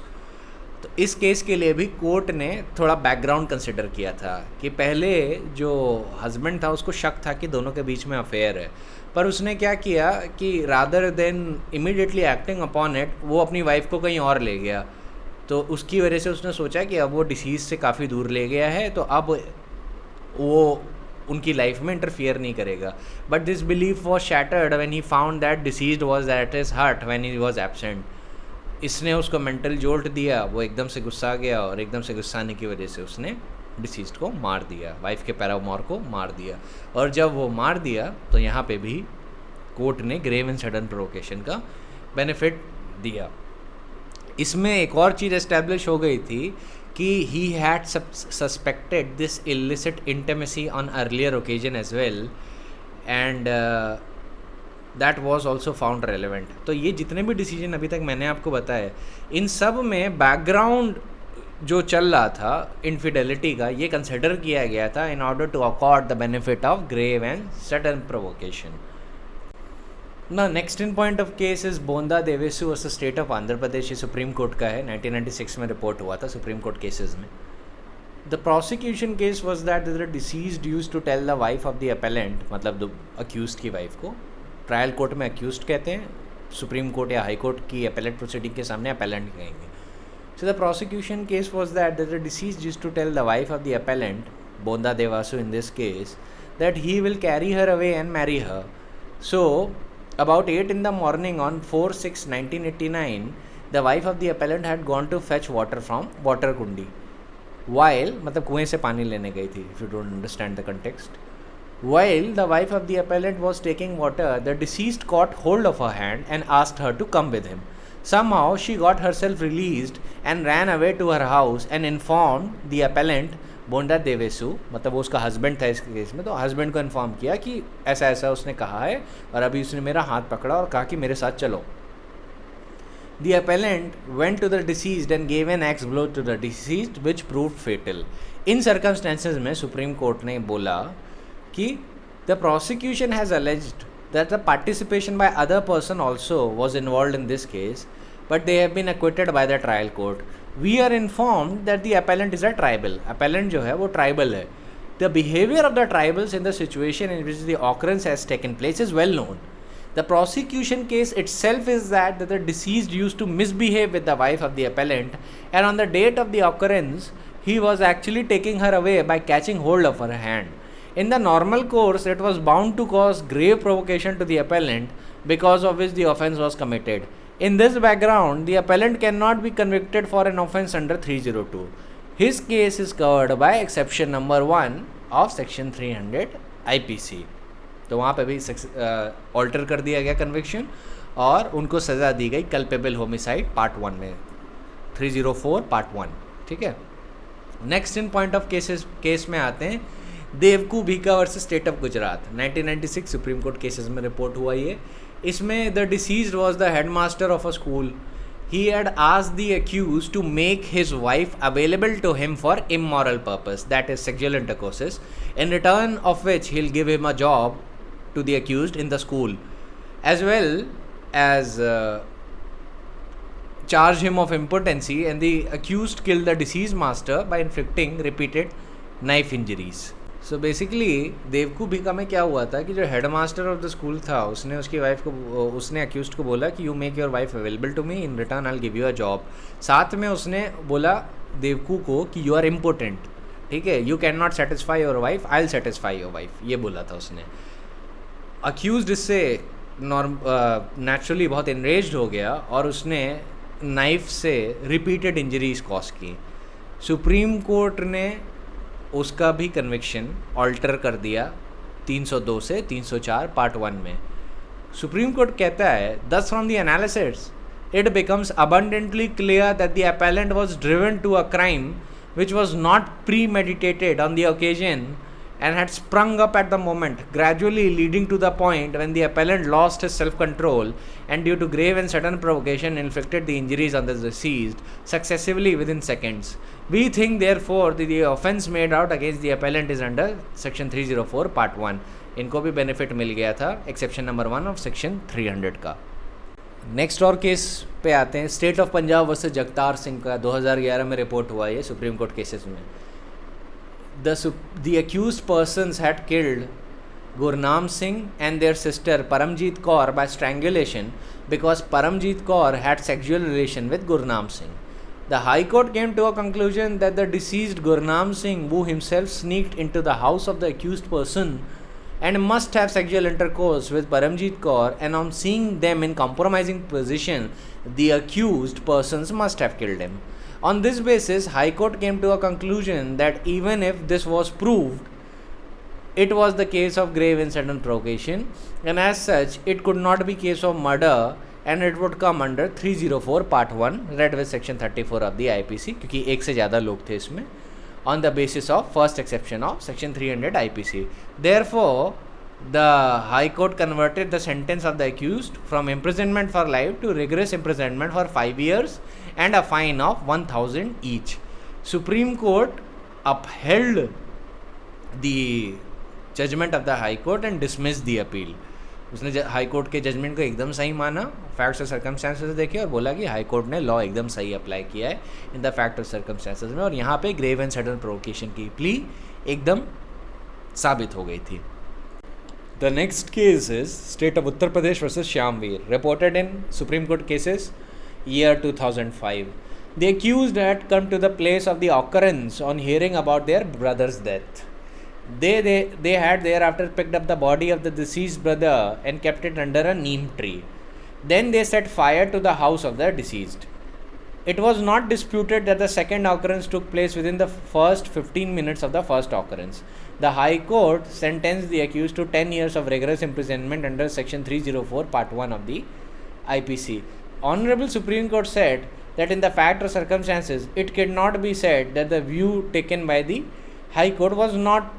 तो इस केस के लिए भी कोर्ट ने थोड़ा बैकग्राउंड कंसिडर किया था कि पहले जो हस्बैंड था उसको शक था कि दोनों के बीच में अफेयर है, पर उसने क्या किया कि rather than immediately acting upon it, वो अपनी वाइफ को कहीं और ले गया. तो उसकी वजह से उसने सोचा कि अब वो डिसीज से काफ़ी दूर ले गया है, तो अब वो उनकी लाइफ में इंटरफियर नहीं करेगा. But this belief was shattered when he found that deceased was at his hut when he was absent. इसने उसको मेंटल जोल्ट दिया, वो एकदम से गुस्सा गया और एकदम से गुस्सा आने की वजह से उसने डिसीज्ड को मार दिया, वाइफ के पैरामोर को मार दिया. और जब वो मार दिया तो यहाँ पे भी कोर्ट ने ग्रेव एंड सडन प्रोवोकेशन का बेनिफिट दिया. इसमें एक और चीज़ एस्टैब्लिश हो गई थी कि he had suspected this illicit intimacy on earlier occasion as well, and that was also found relevant. तो ये जितने भी डिसीजन अभी तक मैंने आपको बताए, इन सब में बैकग्राउंड जो चल रहा था इनफिडेलिटी का, ये कंसिडर किया गया था in order to accord the benefit of grave and sudden provocation. ना next in point of case is Bonda Devesu versus state of Andhra Pradesh. ये सुप्रीम कोर्ट का है, 1996 में रिपोर्ट हुआ था सुप्रीम कोर्ट केसेस में. The prosecution case was that the deceased used to tell the wife of the appellant, मतलब accused की wife को. ट्रायल कोर्ट में अक्यूज्ड कहते हैं, सुप्रीम कोर्ट या हाई कोर्ट की अपेलेट प्रोसीडिंग के सामने अपेलेंट कहेंगे. So the prosecution case was that the deceased used to tell the wife of the appellant, Bonda Devasu in this case, that he will carry her away and marry her. So About 8 in the morning on 4/6/1989, the wife of the appellant had gone to fetch water from water kundi. While मतलब कुएं से पानी लेने गई थी, if you don't understand the context. While the wife of the appellant was taking water, the deceased caught hold of her hand and asked her to come with him. Somehow she got herself released and ran away to her house and informed the appellant बोंडा देवेसु, मतलब वो उसका husband था इस case में, तो husband को inform किया कि ऐसा ऐसा उसने कहा है और अभी उसने मेरा हाथ पकड़ा और कहा कि मेरे साथ चलो. The appellant went to the deceased and gave an axe blow to the deceased which proved fatal. In circumstances में सुप्रीम कोर्ट ने बोला कि the prosecution has alleged that the participation by other person also was involved in this case, but they have been acquitted by the trial court. We are informed that the appellant is a tribal. Appellant जो है वो tribal है. The behavior of the tribals in the situation in which the occurrence has taken place is well known. The prosecution case itself is that the deceased used to misbehave with the wife of the appellant, and on the date of the occurrence, he was actually taking her away by catching hold of her hand. In the normal course, it was bound to cause grave provocation to the appellant, because of which the offence was committed. In this background, the appellant cannot be convicted for an offence under 302. His case is covered by exception number 1 of section 300 IPC. तो वहाँ पे भी alter कर दिया गया conviction और उनको सज़ा दी गई कल्पेबल होमिसाइड पार्ट 1 में 304 पार्ट 1. ठीक है. Next in point of case में आते हैं Devku Bhika versus state of Gujarat. 1996 supreme court cases में रिपोर्ट हुआ ये. इसमें the deceased was the headmaster of a school. He had asked the accused to make his wife available to him for immoral purpose, that is sexual intercourses, in return of which he'll give him a job to the accused in the school, as well as charge him of impotency, and the accused killed the deceased master by inflicting repeated knife injuries. So basically Devku Bhika में क्या हुआ था कि जो headmaster of the school था उसने उसकी wife को उसने अक्यूज्ड को बोला कि you make your wife available to me, in return I will give you a job. साथ में उसने बोला देवकू को कि यू आर इम्पोर्टेंट, ठीक है, you can not satisfy your wife, I will satisfy your wife, ये बोला था उसने. अक्यूज्ड इससे नेचुरली बहुत इनरेज्ड हो गया और उसने नाइफ से रिपीटेड इंजरीज कॉज की. सुप्रीम कोर्ट ने उसका भी कन्विक्शन ऑल्टर कर दिया 302 से 304 पार्ट 1 में. सुप्रीम कोर्ट कहता है thus from the analysis it becomes abundantly clear that the appellant was driven to a crime which was not premeditated on the occasion and had sprung up at the moment, gradually leading to the point when the appellant lost his self-control and due to grave and sudden provocation inflicted the injuries on the deceased successively within seconds. We think therefore that the offence made out against the appellant is under section 304 part 1. इनको भी benefit मिल गया था exception number 1 of section 300 का. Next और case पे आते हैं. State of Punjab versus Jagtar Singh का 2011 में रिपोर्ट हुआ है सुप्रीम कोर्ट केसेस में. The accused persons had killed Gurnam Singh and their sister Paramjeet Kaur by strangulation because Paramjeet Kaur had sexual relation with Gurnam Singh. The High Court came to a conclusion that the deceased Gurnam Singh, who himself sneaked into the house of the accused person and must have sexual intercourse with Paramjeet Kaur, and on seeing them in compromising position, the accused persons must have killed him. On this basis, High Court came to a conclusion that even if this was proved, it was the case of grave and sudden provocation, and as such, it could not be case of murder, and it would come under 304 part 1 read with section 34 of the IPC, क्योंकि एक से ज़्यादा लोग थे इसमें, on the basis of first exception of section 300 IPC. Therefore, the High Court converted the sentence of the accused from imprisonment for life to rigorous imprisonment for 5 years and a fine of 1,000 each. Supreme Court upheld the judgment of the High Court and dismissed the appeal. उसने high court के judgement को एकदम सही माना, facts और circumstances देखे और बोला कि हाई कोर्ट ने लॉ एकदम सही अप्लाई किया है इन द फैक्ट और सर्कमस्टांसेस में, और यहाँ पे ग्रेव एंड सडन प्रोवोकेशन की प्ली एकदम साबित हो गई थी. The next case is state of Uttar Pradesh versus Shyamveer, reported in supreme court cases year 2005. The accused had come to the place of the occurrence on hearing about their brother's death. They had thereafter picked up the body of the deceased brother and kept it under a neem tree. Then they set fire to the house of the deceased. It was not disputed that the second occurrence took place within the first 15 minutes of the first occurrence. The High Court sentenced the accused to 10 years of rigorous imprisonment under Section 304, Part 1 of the IPC. Honorable Supreme Court said that in the fact or circumstances, it cannot be said that the view taken by the High Court was not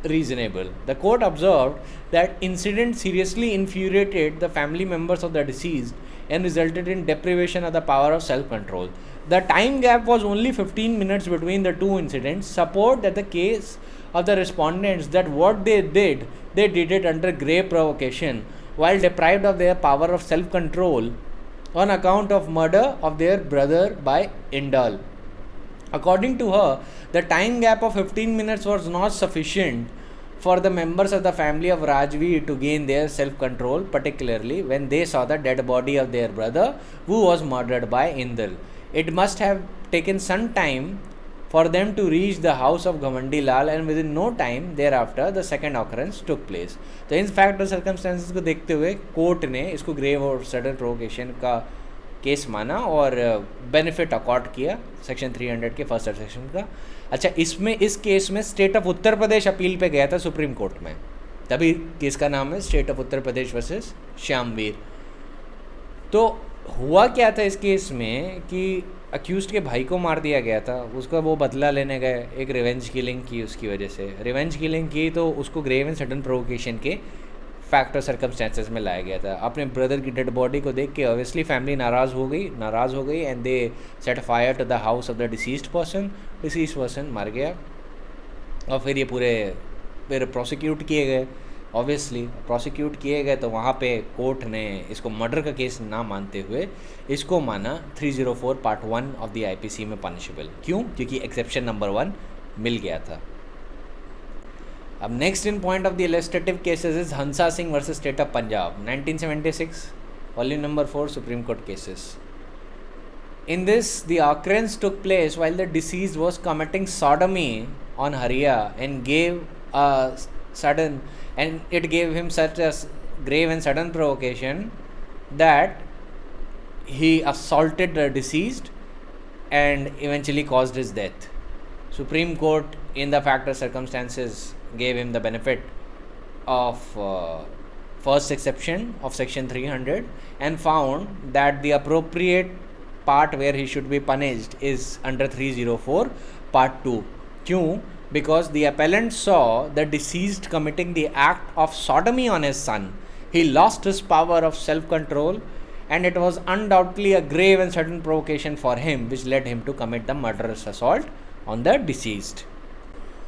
reasonable. The court observed that incident seriously infuriated the family members of the deceased and resulted in deprivation of the power of self-control. The time gap was only 15 minutes between the two incidents. Support that the case of the respondents that what they did it under grave provocation while deprived of their power of self-control on account of murder of their brother by Indal. According to her, the time gap of 15 minutes was not sufficient for the members of the family of Rajveer to gain their self-control, particularly when they saw the dead body of their brother who was murdered by Indal. It must have taken some time for them to reach the house of Ghavandi Lal, and within no time thereafter the second occurrence took place. तो in fact और circumstances को देखते हुए court ने इसको grave और sudden provocation का case माना और बेनिफिट अकॉर्ड किया सेक्शन 300 के फर्स्ट सेक्शन का. अच्छा, इसमें इस केस में state of Uttar Pradesh appeal पे गया था सुप्रीम कोर्ट में, तभी केस का नाम है state of Uttar Pradesh versus Shyamveer. तो हुआ क्या था इस केस में कि अक्यूज़ड के भाई को मार दिया गया था, उसका वो बदला लेने गए, एक रिवेंज किलिंग की, उसकी वजह से रिवेंज किलिंग की तो उसको ग्रेव एंड सडन प्रोवोकेशन के फैक्ट और सर्कमस्टेंसेस में लाया गया था. अपने ब्रदर की डेड बॉडी को देख के ऑब्वियसली फैमिली नाराज़ हो गई and they set fire to the house of the deceased person मर गया. और फिर ये फिर प्रोसिक्यूट किए गए, ऑब्वियसली प्रोसिक्यूट किए गए तो वहाँ पे कोर्ट ने इसको मर्डर का केस ना मानते हुए इसको माना 304 पार्ट 1 ऑफ द आईपीसी में पनिशेबल. क्यों? क्योंकि एक्सेप्शन नंबर 1 मिल गया था. अब next in point of the illustrative cases is Hansa Singh versus state of Punjab 1976 volume number 4 supreme court cases. In this, the occurrence took place while the deceased was committing sodomy on Hariya and it gave him such a grave and sudden provocation that he assaulted the deceased and eventually caused his death. Supreme Court, in the fact or circumstances, gave him the benefit of first exception of section 300 and found that the appropriate part where he should be punished is under 304 part 2. Kyun? Because the appellant saw the deceased committing the act of sodomy on his son. He lost his power of self-control and it was undoubtedly a grave and sudden provocation for him which led him to commit the murderous assault on the deceased.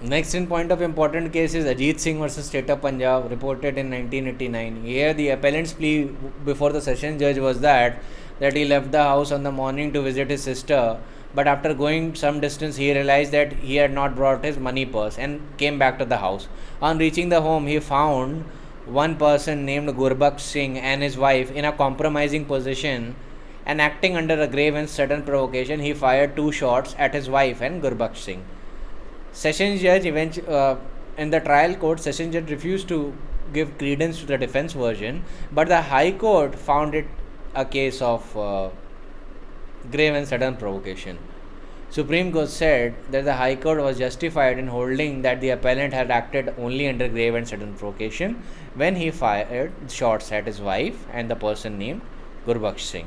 Next in point of important case is Ajit Singh versus State of Punjab, reported in 1989. Here the appellant's plea before the session judge was that he left the house on the morning to visit his sister, but after going some distance he realized that he had not brought his money purse and came back to the house. On reaching the home, he found one person named Gurbaksh Singh and his wife in a compromising position, and acting under a grave and sudden provocation, he fired 2 shots at his wife and Gurbaksh Singh. Sessions judge in the trial court, sessions judge refused to give credence to the defense version, but the High Court found it a case of grave and sudden provocation. Supreme Court said that the High Court was justified in holding that the appellant had acted only under grave and sudden provocation when he fired shots at his wife and the person named Gurbaksh Singh.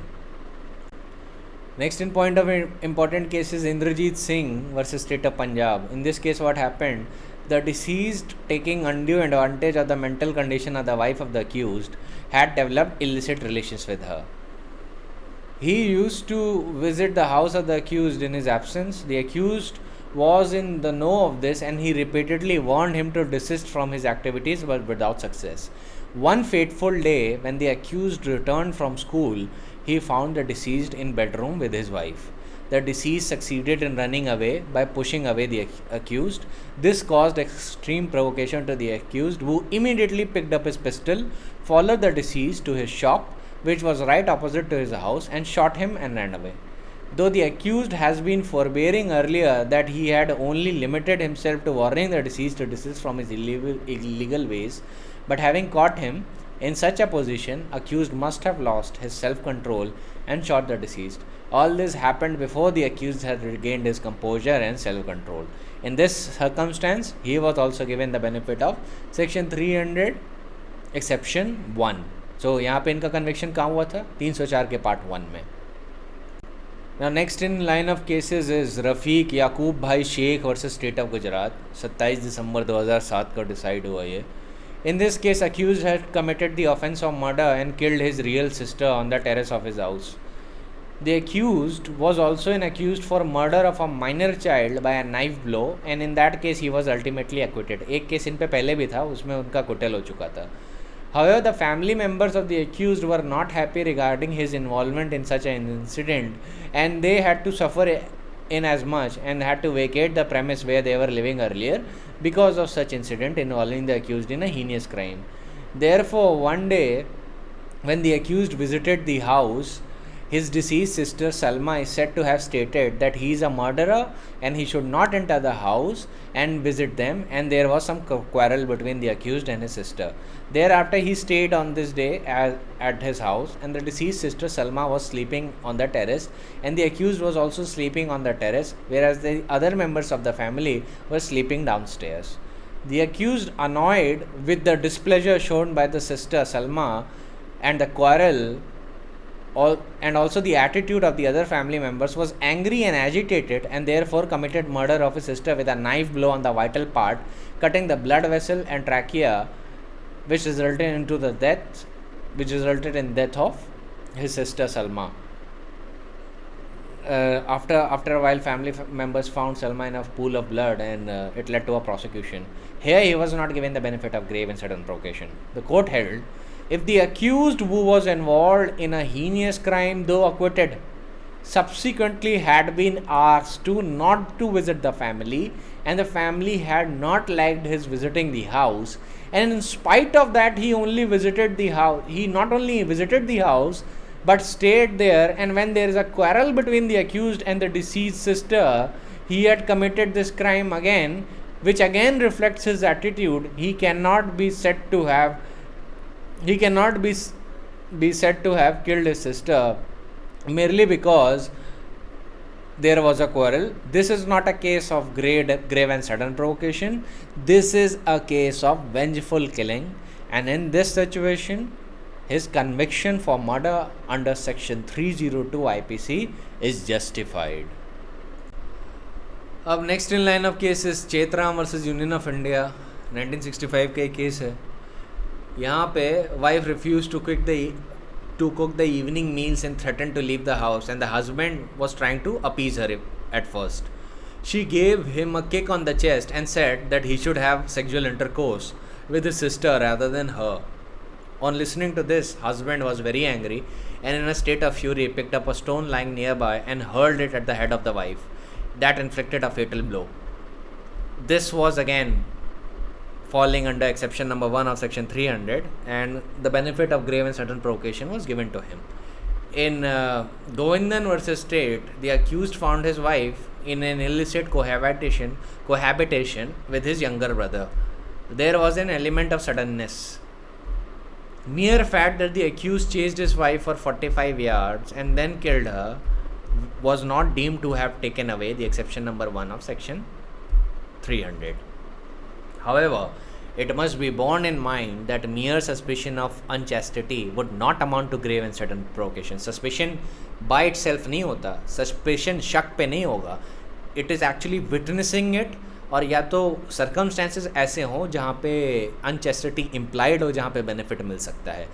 Next in point of important case is Indrajit Singh versus State of Punjab. In this case, what happened? The deceased, taking undue advantage of the mental condition of the wife of the accused, had developed illicit relations with her. He used to visit the house of the accused in his absence. The accused was in the know of this and he repeatedly warned him to desist from his activities, but without success. One fateful day, when the accused returned from school, he found the deceased in bedroom with his wife. The deceased succeeded in running away by pushing away the accused. This caused extreme provocation to the accused, who immediately picked up his pistol, followed the deceased to his shop, which was right opposite to his house, and shot him and ran away. Though the accused has been forbearing earlier that he had only limited himself to warning the deceased to desist from his illegal ways, but having caught him in such a position, accused must have lost his self-control and shot the deceased. All this happened before the accused had regained his composure and self-control. In this circumstance, he was also given the benefit of section 300 exception 1. So यहाँ पे इनका conviction कहाँ हुआ था? 304 के part 1 में. Now next in line of cases is Rafiq Yakub Bhai Shaikh versus state of Gujarat. 27 दिसंबर 2007 का डिसाइड हुआ ये. In this case, accused had committed the offence of murder and killed his real sister on the terrace of his house. The accused was also an accused for murder of a minor child by a knife blow, and in that case he was ultimately acquitted. एक case in पे पहले भी था, उसमें उनका कुटेल हो चुका था. However, the family members of the accused were not happy regarding his involvement in such an incident, and they had to suffer in as much and had to vacate the premise where they were living earlier because of such incident involving the accused in a heinous crime. Therefore, one day when the accused visited the house, his deceased sister Salma is said to have stated that he is a murderer and he should not enter the house and visit them, and there was some quarrel between the accused and his sister. Thereafter, he stayed on this day at his house, and the deceased sister Salma was sleeping on the terrace, and the accused was also sleeping on the terrace, whereas the other members of the family were sleeping downstairs. The accused, annoyed with the displeasure shown by the sister Salma and the quarrel and also the attitude of the other family members, was angry and agitated, and therefore committed murder of his sister with a knife blow on the vital part, cutting the blood vessel and trachea, which resulted in death of his sister Salma. After a while, family members found Salma in a pool of blood, and it led to a prosecution. Here he was not given the benefit of grave and sudden provocation. The court held, if the accused who was involved in a heinous crime, though acquitted, subsequently had been asked not to visit the family, and the family had not liked his visiting the house, and in spite of that he not only visited the house but stayed there, and when there is a quarrel between the accused and the deceased sister, he had committed this crime again, which again reflects his attitude. He cannot be said to have killed his sister merely because there was a quarrel. This is not a case of grave and sudden provocation. This is a case of vengeful killing, and in this situation, his conviction for murder under section 302 IPC is justified. अब next in line of cases Chetram versus union of India 1965 का एक case है. यहाँ पे wife refuse to cook the evening meals and threatened to leave the house, and the husband was trying to appease her at first. She gave him a kick on the chest and said that he should have sexual intercourse with his sister rather than her. On listening to this, husband was very angry and in a state of fury picked up a stone lying nearby and hurled it at the head of the wife. That inflicted a fatal blow. This was again falling under exception number 1 of section 300, and the benefit of grave and sudden provocation was given to him. In Govindan versus State, the accused found his wife in an illicit cohabitation with his younger brother. There was an element of suddenness. Mere fact that the accused chased his wife for 45 yards and then killed her was not deemed to have taken away the exception number 1 of section 300. However, it must be borne in mind that mere suspicion of unchastity would not amount to grave and sudden provocation. Suspicion by itself नहीं होता, suspicion शक पे नहीं होगा. It is actually witnessing it, और या तो circumstances ऐसे हों जहाँ पे unchastity implied हो, जहाँ पे benefit मिल सकता है.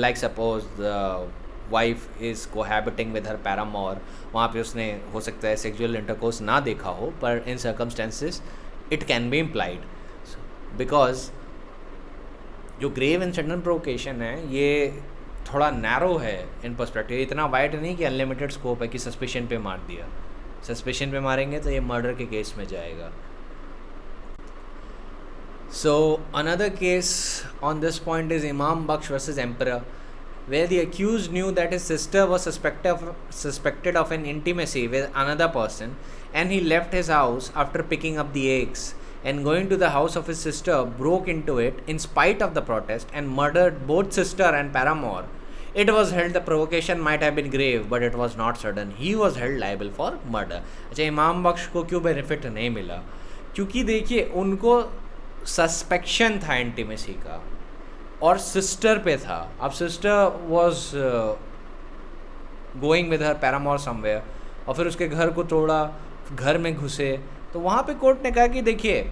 Like suppose the wife is cohabiting with her paramour, वहाँ पे उसने हो सकता है sexual intercourse ना देखा हो, पर in circumstances it can be implied. Because जो ग्रेव एंड सडन प्रोवोकेशन है ये थोड़ा नैरो है इन पर्सपेक्टिव. इतना वाइड नहीं कि अनलिमिटेड स्कोप है कि सस्पिशन पे मार दिया. सस्पिशन पे मारेंगे तो ये मर्डर के केस में जाएगा. So another case on this point is Imam Bakhsh versus emperor. where the accused knew that his sister was suspected of an intimacy with another person, and he left his house after picking up the eggs and going to the house of his sister, broke into it in spite of the protest and murdered both sister and paramour. It was held the provocation might have been grave, but it was not sudden. He was held liable for murder. अच्छा, इमाम बख्श को क्यों benefit नहीं मिला? क्योंकि देखिए उनको सस्पेक्शन था इंटीमेसी का और सिस्टर पे था. अब sister was going with her paramour somewhere और फिर उसके घर को तोड़ा, घर में घुसे. तो वहाँ पे कोर्ट ने कहा कि देखिए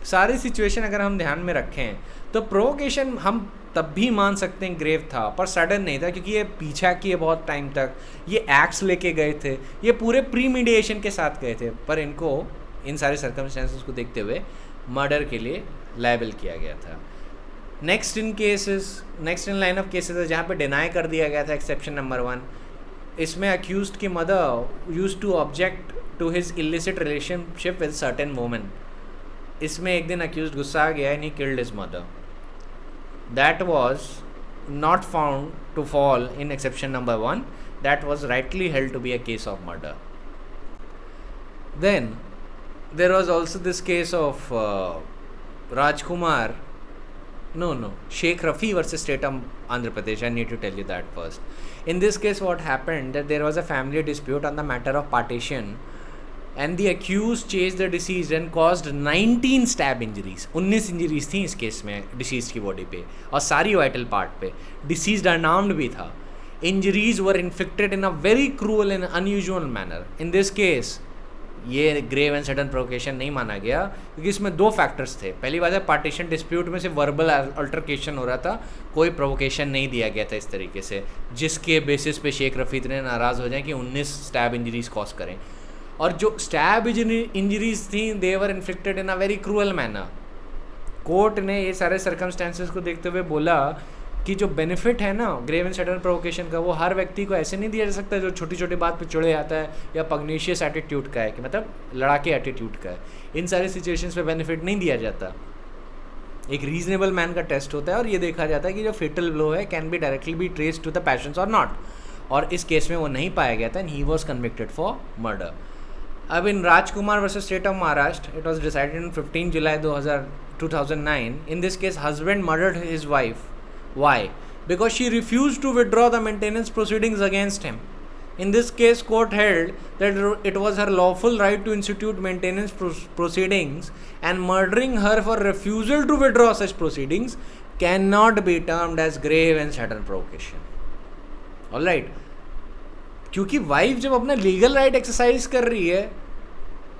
सारी सिचुएशन अगर हम ध्यान में रखें तो प्रोवोकेशन हम तब भी मान सकते हैं ग्रेव था, पर सडन नहीं था, क्योंकि ये पीछा किए बहुत टाइम तक, ये एक्ट्स लेके गए थे, ये पूरे प्री मीडिएशन के साथ गए थे, पर इनको इन सारे सर्कमस्टेंसेस को देखते हुए मर्डर के लिए लायबल किया गया था. Next in line of cases है जहाँ पे डिनाई कर दिया गया था एक्सेप्शन नंबर 1. इसमें अक्यूज्ड की mother used to object to his illicit relationship with certain women. इसमें एक दिन अक्यूज्ड गुस्सा आ गया and he killed his mother. That was not found to fall in exception number 1. That was rightly held to be a case of murder. Then there was also this case of Rajkumar. No, Sheikh Rafi versus State of Andhra Pradesh. I need to tell you that first. In this case, what happened that there was a family dispute on the matter of partition, and the accused chased the deceased and caused 19 stab injuries. 19 injuries थी इस case में deceased की body पे और सारी vital part पे. Deceased unarmed भी था. Injuries were inflicted in a very cruel and unusual manner. In this case, ये ग्रेव एंड सडन प्रोवोकेशन नहीं माना गया क्योंकि इसमें 2 फैक्टर्स थे. पहली बात है पार्टीशन डिस्प्यूट में से वर्बल अल्टरकेशन हो रहा था, कोई प्रोवोकेशन नहीं दिया गया था इस तरीके से जिसके बेसिस पे शेख रफ़ी इतने नाराज़ हो जाएं कि 19 स्टैब इंजरीज कॉज करें. और जो स्टैब इंजरीज थी they were inflicted in a very cruel manner. Court ने ये सारे सर्कमस्टेंसेस को देखते हुए बोला कि जो बेनिफिट है ना ग्रेव एंड सडन प्रोवोकेशन का वो हर व्यक्ति को ऐसे नहीं दिया जा सकता जो छोटी छोटी बात पे चिढ़े आता है या पग्नीशियस एटीट्यूड का है, कि मतलब लड़ाके एटीट्यूड का है. इन सारी सिचुएशंस पे बेनिफिट नहीं दिया जाता. एक रीजनेबल मैन का टेस्ट होता है और ये देखा जाता है कि जो फेटल ब्लो है can be directly be traced to the passions और नॉट. और इस केस में वो नहीं पाया गया था and he was convicted for murder. अब in Rajkumar versus state of Maharashtra, it was decided in 15 July 2009. In this case husband murdered his wife. Why? Because she refused to withdraw the maintenance proceedings against him. In this case, court held that it was her lawful right to institute maintenance proceedings, and murdering her for refusal to withdraw such proceedings cannot be termed as grave and sudden provocation. Alright? क्योंकि wife जब अपना legal right exercise कर रही है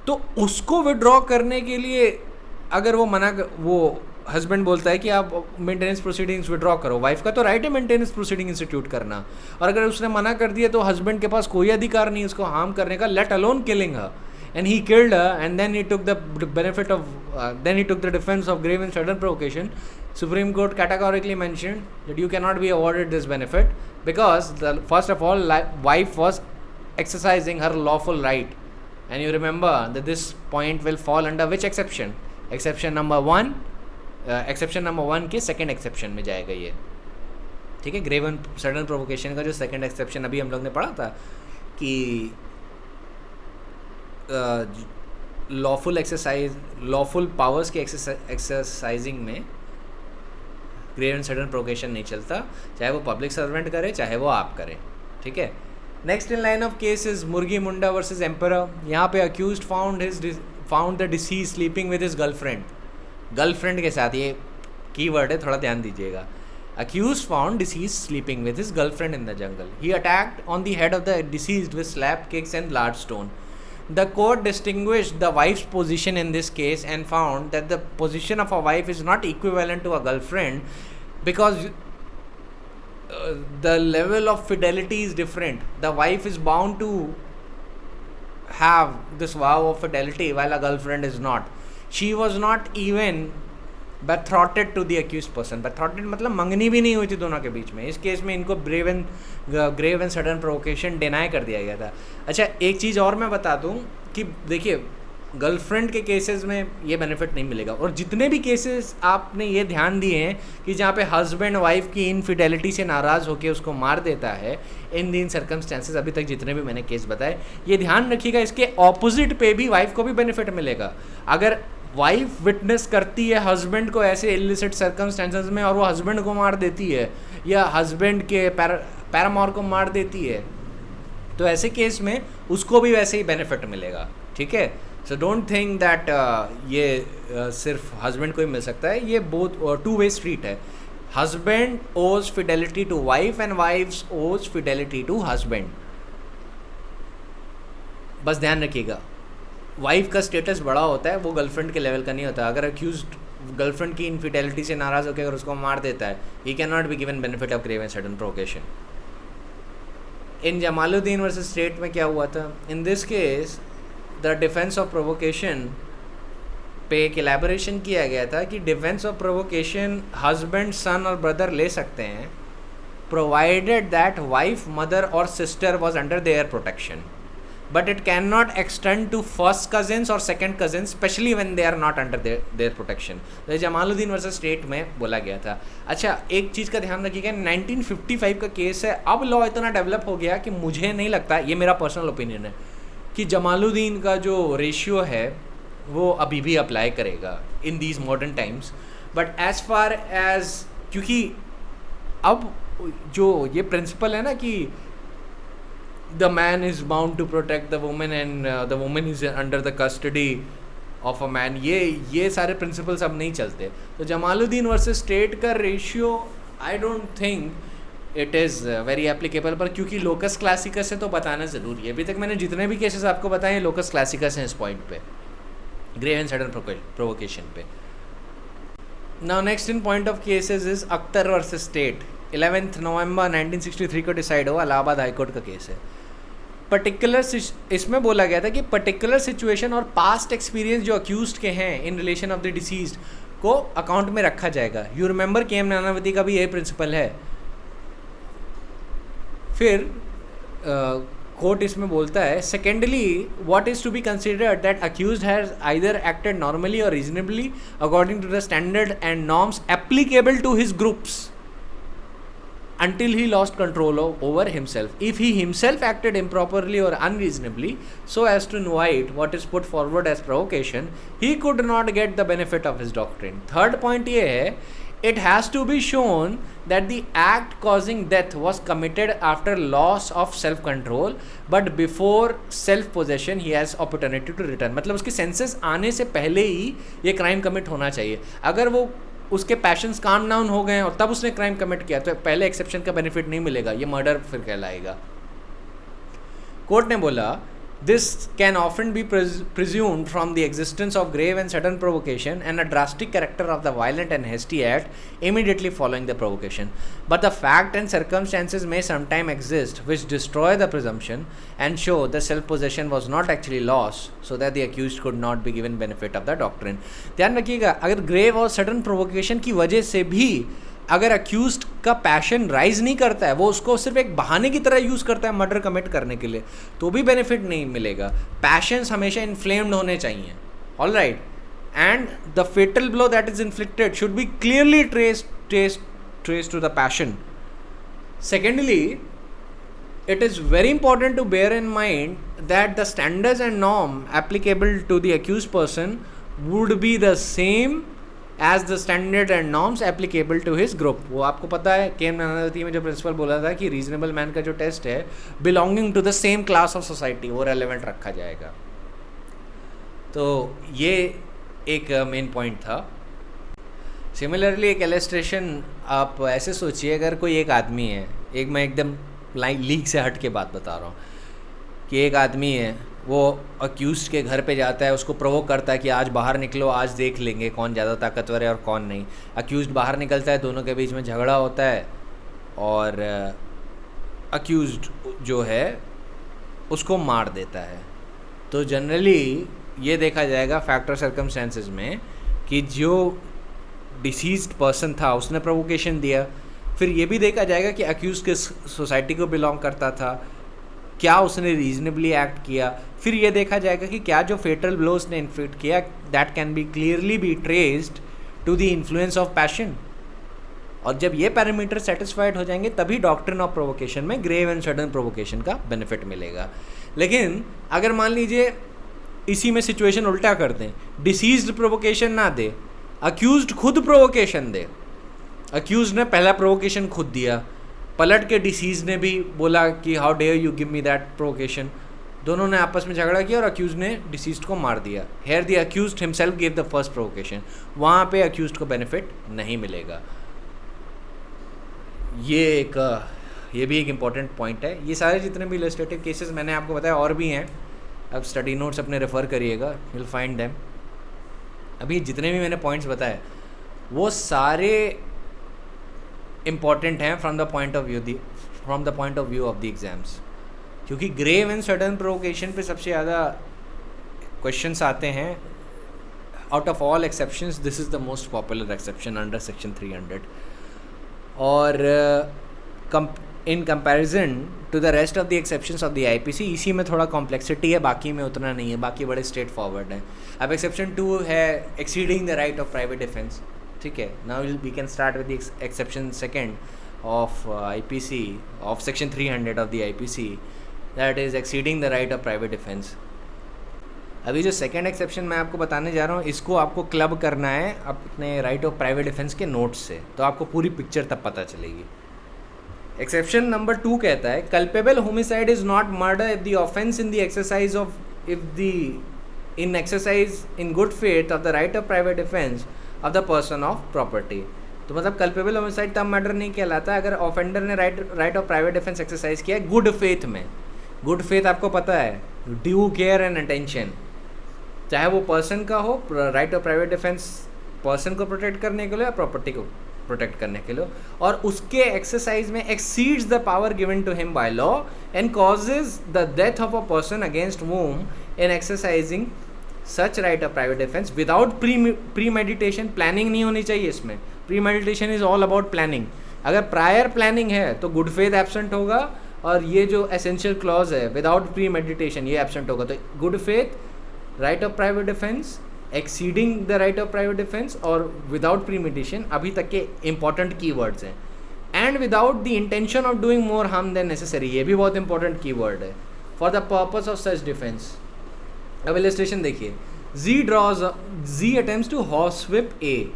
तो उसको withdraw करने के लिए अगर वो हस्बैंड बोलता है कि आप मेंटेनेंस प्रोसीडिंग्स विड्रॉ करो, वाइफ का तो राइट है मेंटेनेंस प्रोसीडिंग इंस्टीट्यूट करना, और अगर उसने मना कर दिया तो हस्बैंड के पास कोई अधिकार नहीं उसको हार्म करने का, let alone killing her. And he killed her and then he took the benefit of then he took the defence of grave and sudden provocation. Supreme Court categorically mentioned that you cannot be awarded this benefit because first of all wife was exercising her lawful right, and you remember that this point will fall under which exception? Exception number 1 के second exception में जाएगा ये. ठीक है, grave and sudden provocation का जो second exception अभी हम लोग ने पढ़ा था कि लॉफुल पावर्स के एक्सरसाइजिंग में ग्रेव एंड सडन प्रोवोकेशन नहीं चलता, चाहे वो पब्लिक सर्वेंट करे चाहे वो आप करें. ठीक है. Next in line of case is मुर्गी मुंडा वर्सेस एम्परर. यहाँ पे accused found the disease sleeping with his girlfriend के साथ. ये कीवर्ड है, थोड़ा ध्यान दीजिएगा. Accused found deceased sleeping with his girlfriend in the jungle. He attacked on the head of the deceased with slap, kicks and large stone. The court distinguished the wife's position in this case and found that the position of a wife is not equivalent to a girlfriend because the level of fidelity is different. The wife is bound to have this vow of fidelity while a girlfriend is not. She was not even betrothed to the accused person. Betrothed मतलब मंगनी भी नहीं हुई थी दोनों के बीच में. इस केस में इनको grave and sudden provocation deny कर दिया गया था. अच्छा, एक चीज़ और मैं बता दूं कि देखिए गर्लफ्रेंड के केसेस में ये बेनिफिट नहीं मिलेगा। और जितने भी केसेस आपने ये ध्यान दिए हैं कि जहाँ पे हस्बैंड वाइफ की इनफिडेलिटी से नाराज़ होकर उसको मार देता है, इन दीन सर्कमस्टेंसेस अभी तक जितने भी मैंने केस बताए, ये ध्यान रखिएगा इसके ऑपोजिट पे भी वाइफ को भी बेनिफिट मिलेगा। अगर वाइफ विटनेस करती है हस्बैंड को ऐसे इलिसिट सर्कमस्टेंसेस में और वो हस्बैंड को मार देती है या हस्बैंड के पैरामोर को मार देती है, तो ऐसे केस में उसको भी वैसे ही बेनिफिट मिलेगा। ठीक है, सो डोंट थिंक दैट ये सिर्फ हस्बैंड को ही मिल सकता है, ये बोथ टू वे स्ट्रीट है। Husband owes fidelity to wife and wife's owes fidelity to husband. बस ध्यान रखिएगा, वाइफ का स्टेटस बड़ा होता है, वो गर्लफ्रेंड के लेवल का नहीं होता। अगर अक्यूज्ड गर्लफ्रेंड की इनफिडेलिटी से नाराज़ होकर अगर उसको मार देता है, he can not be given benefit of grave and sudden provocation. In Jamaluddin versus state में क्या हुआ था? In this case the defence of provocation पे एक एलैबोरेशन किया गया था कि defence of provocation husband, son और ब्रदर ले सकते हैं, प्रोवाइडेड दैट वाइफ, मदर और sister was under their protection, but it cannot extend to first cousins or second cousins, especially when they are not under their protection। तो Jamaluddin versus state में बोला गया था। अच्छा, एक चीज़ का ध्यान रखिएगा, 1955 का केस है। अब लॉ इतना डेवलप हो गया कि मुझे नहीं लगता, ये मेरा पर्सनल ओपिनियन है, कि जमालुद्दीन का जो रेशियो है वो अभी भी अप्लाई करेगा in these modern times. But as far as, क्योंकि अब जो ये प्रिंसिपल है ना कि the man is bound to protect the woman and the woman is under the custody of a man, ये सारे प्रिंसिपल्स अब नहीं चलते। तो जमालुद्दीन वर्सेस स्टेट का ratio I don't think it is very applicable, पर क्योंकि लोकस क्लासिकस है तो बताना ज़रूरी है। अभी तक मैंने जितने भी केसेस आपको बताए हैं लोकस क्लासिकस हैं इस पॉइंट पे, ग्रेव एंड सडन प्रोवोकेशन पे। Now next in point of cases is Akhtar versus state. 11 नवंबर 1963 को डिसाइड हुआ, इलाहाबाद हाई कोर्ट का केस है। पर्टिकुलर इसमें बोला गया था कि पर्टिकुलर सिचुएशन और पास्ट एक्सपीरियंस जो अक्यूज्ड के हैं in relation of the deceased को अकाउंट में रखा जाएगा। यू रिमेंबर के एम नानावती का भी यही प्रिंसिपल है। फिर कोर्ट इसमें बोलता है, secondly what is to be considered that accused has either acted normally और reasonably according to the standard and norms applicable to his groups until he lost control over himself. If he himself acted improperly or unreasonably so as to invite what is put forward as provocation, he could not get the benefit of his doctrine. Third point ये है, it has to be shown that the act causing death was committed after loss of self control but before self possession he has opportunity to return। मतलब उसके senses आने से पहले ही ये crime commit होना चाहिए। अगर वो उसके पैशंस काम डाउन हो गए और तब उसने क्राइम कमिट किया तो पहले एक्सेप्शन का बेनिफिट नहीं मिलेगा, ये मर्डर फिर कहलाएगा। कोर्ट ने बोला, this can often be presumed from the existence of grave and sudden provocation and a drastic character of the violent and hasty act immediately following the provocation, but the fact and circumstances may sometime exist which destroy the presumption and show the self-possession was not actually lost, so that the accused could not be given benefit of the doctrine। ध्यान रखिएगा, अगर grave और sudden provocation की वजह से भी अगर accused का पैशन राइज नहीं करता है, वो उसको सिर्फ एक बहाने की तरह यूज़ करता है मर्डर कमिट करने के लिए, तो भी बेनिफिट नहीं मिलेगा। पैशंस हमेशा इन्फ्लेम्ड होने चाहिए, all right, and the fatal blow that is inflicted should be clearly trace to the passion. Secondly, it is very important to bear in mind that the standards and norm applicable to the accused person would be the same as the standard and norms applicable to his group। वो आपको पता है के M Nanavati में जो principal बोला था कि रीजनेबल मैन का जो टेस्ट है belonging to the same class of society, वो रेलेवेंट रखा जाएगा। तो ये एक मेन पॉइंट था। सिमिलरली एक इलस्ट्रेशन आप ऐसे सोचिए, अगर कोई एक आदमी है, एक मैं एकदम लीक से हट के बात बता रहा हूँ कि एक आदमी है, वो अक्यूज्ड के घर पे जाता है, उसको प्रोवोक करता है कि आज बाहर निकलो, आज देख लेंगे कौन ज़्यादा ताकतवर है और कौन नहीं। अक्यूज्ड बाहर निकलता है, दोनों के बीच में झगड़ा होता है और अक्यूज्ड जो है उसको मार देता है। तो जनरली ये देखा जाएगा फैक्टर सर्कमस्टेंसेस में कि जो डिसीज्ड पर्सन था उसने प्रोवोकेशन दिया। फिर ये भी देखा जाएगा कि अक्यूज किस सोसाइटी को बिलोंग करता था, क्या उसने रीजनेबली एक्ट किया। फिर ये देखा जाएगा कि क्या जो फेटल ब्लो उसने इन्फ्लिक्ट किया that can be clearly be traced to the influence of passion. और जब ये पैरामीटर सेटिस्फाइड हो जाएंगे तभी डॉक्ट्रिन ऑफ प्रोवोकेशन में ग्रेव एंड सडन प्रोवोकेशन का बेनिफिट मिलेगा। लेकिन अगर मान लीजिए इसी में सिचुएशन उल्टा कर दें, डिसीज्ड प्रोवोकेशन ना दे, अक्यूज्ड खुद प्रोवोकेशन दे, अक्यूज ने पहला प्रोवोकेशन खुद दिया, पलट के डिसीज ने भी बोला कि how dare you give me that provocation, दोनों ने आपस में झगड़ा किया और अक्यूज ने डिसीज को मार दिया। Here the accused himself give the first provocation, वहाँ पे अक्यूज्ड को बेनिफिट नहीं मिलेगा। ये भी एक इम्पॉर्टेंट पॉइंट है। ये सारे जितने भी इलस्ट्रेटिव केसेस मैंने आपको बताया और भी हैं, अब स्टडी नोट्स अपने रेफ़र करिएगा, यू विल फाइंड देम। अभी जितने भी मैंने पॉइंट्स बताए वो सारे इम्पॉर्टेंट हैं from the point of view of the exams, क्योंकि ग्रेव एंड सडन प्रोवोकेशन पे सबसे ज़्यादा क्वेश्चंस आते हैं। Out of all exceptions this is the most popular exception under section 300। और in comparison to the rest of the exceptions of the IPC इसी में थोड़ा कॉम्प्लेक्सिटी है, बाकी में उतना नहीं है, बाकी बड़े स्ट्रेट फॉरवर्ड हैं। अब एक्सेप्शन 2 है exceeding the right of private defence, ठीक है। Now we can start with the exception second of IPC of section 300 of the IPC, that is exceeding the right of private defence. अभी जो second exception मैं आपको बताने जा रहा हूँ इसको आपको क्लब करना है अपने राइट ऑफ प्राइवेट डिफेंस के नोट्स से, तो आपको पूरी पिक्चर तब पता चलेगी। एक्सेप्शन नंबर 2 कहता है culpable homicide is not murder if the offence in the exercise of in exercise in good faith of the right of private defence of the person of property. तो मतलब culpable homicide तब murder नहीं कहलाता अगर offender ने right of private defence exercise किया good faith में। Good faith आपको पता है, ड्यू केयर एंड अटेंशन, चाहे वो पर्सन का हो, right of private defence person को प्रोटेक्ट करने के लिए या प्रॉपर्टी को प्रोटेक्ट करने के लिए, और उसके एक्सरसाइज में exceeds the power given to him by law and causes the death of a person against whom in exercising such right of private defence without premeditation. Planning नहीं होनी चाहिए इसमें, premeditation is all about planning. अगर prior planning है तो good faith absent होगा, और ये जो एसेंशियल क्लॉज है विदाउट प्री मेडिटेशन ये एब्सेंट होगा। तो good faith, right of private defence, exceeding the right of private defence और विदाउट प्रीमेडिटेशन अभी तक के इंपॉर्टेंट कीवर्ड्स हैं। And without the intention of doing more harm than necessary, ये भी बहुत इंपॉर्टेंट कीवर्ड है, for the purpose of such defence. अब इलस्ट्रेशन देखिए, Z attempts to horsewhip A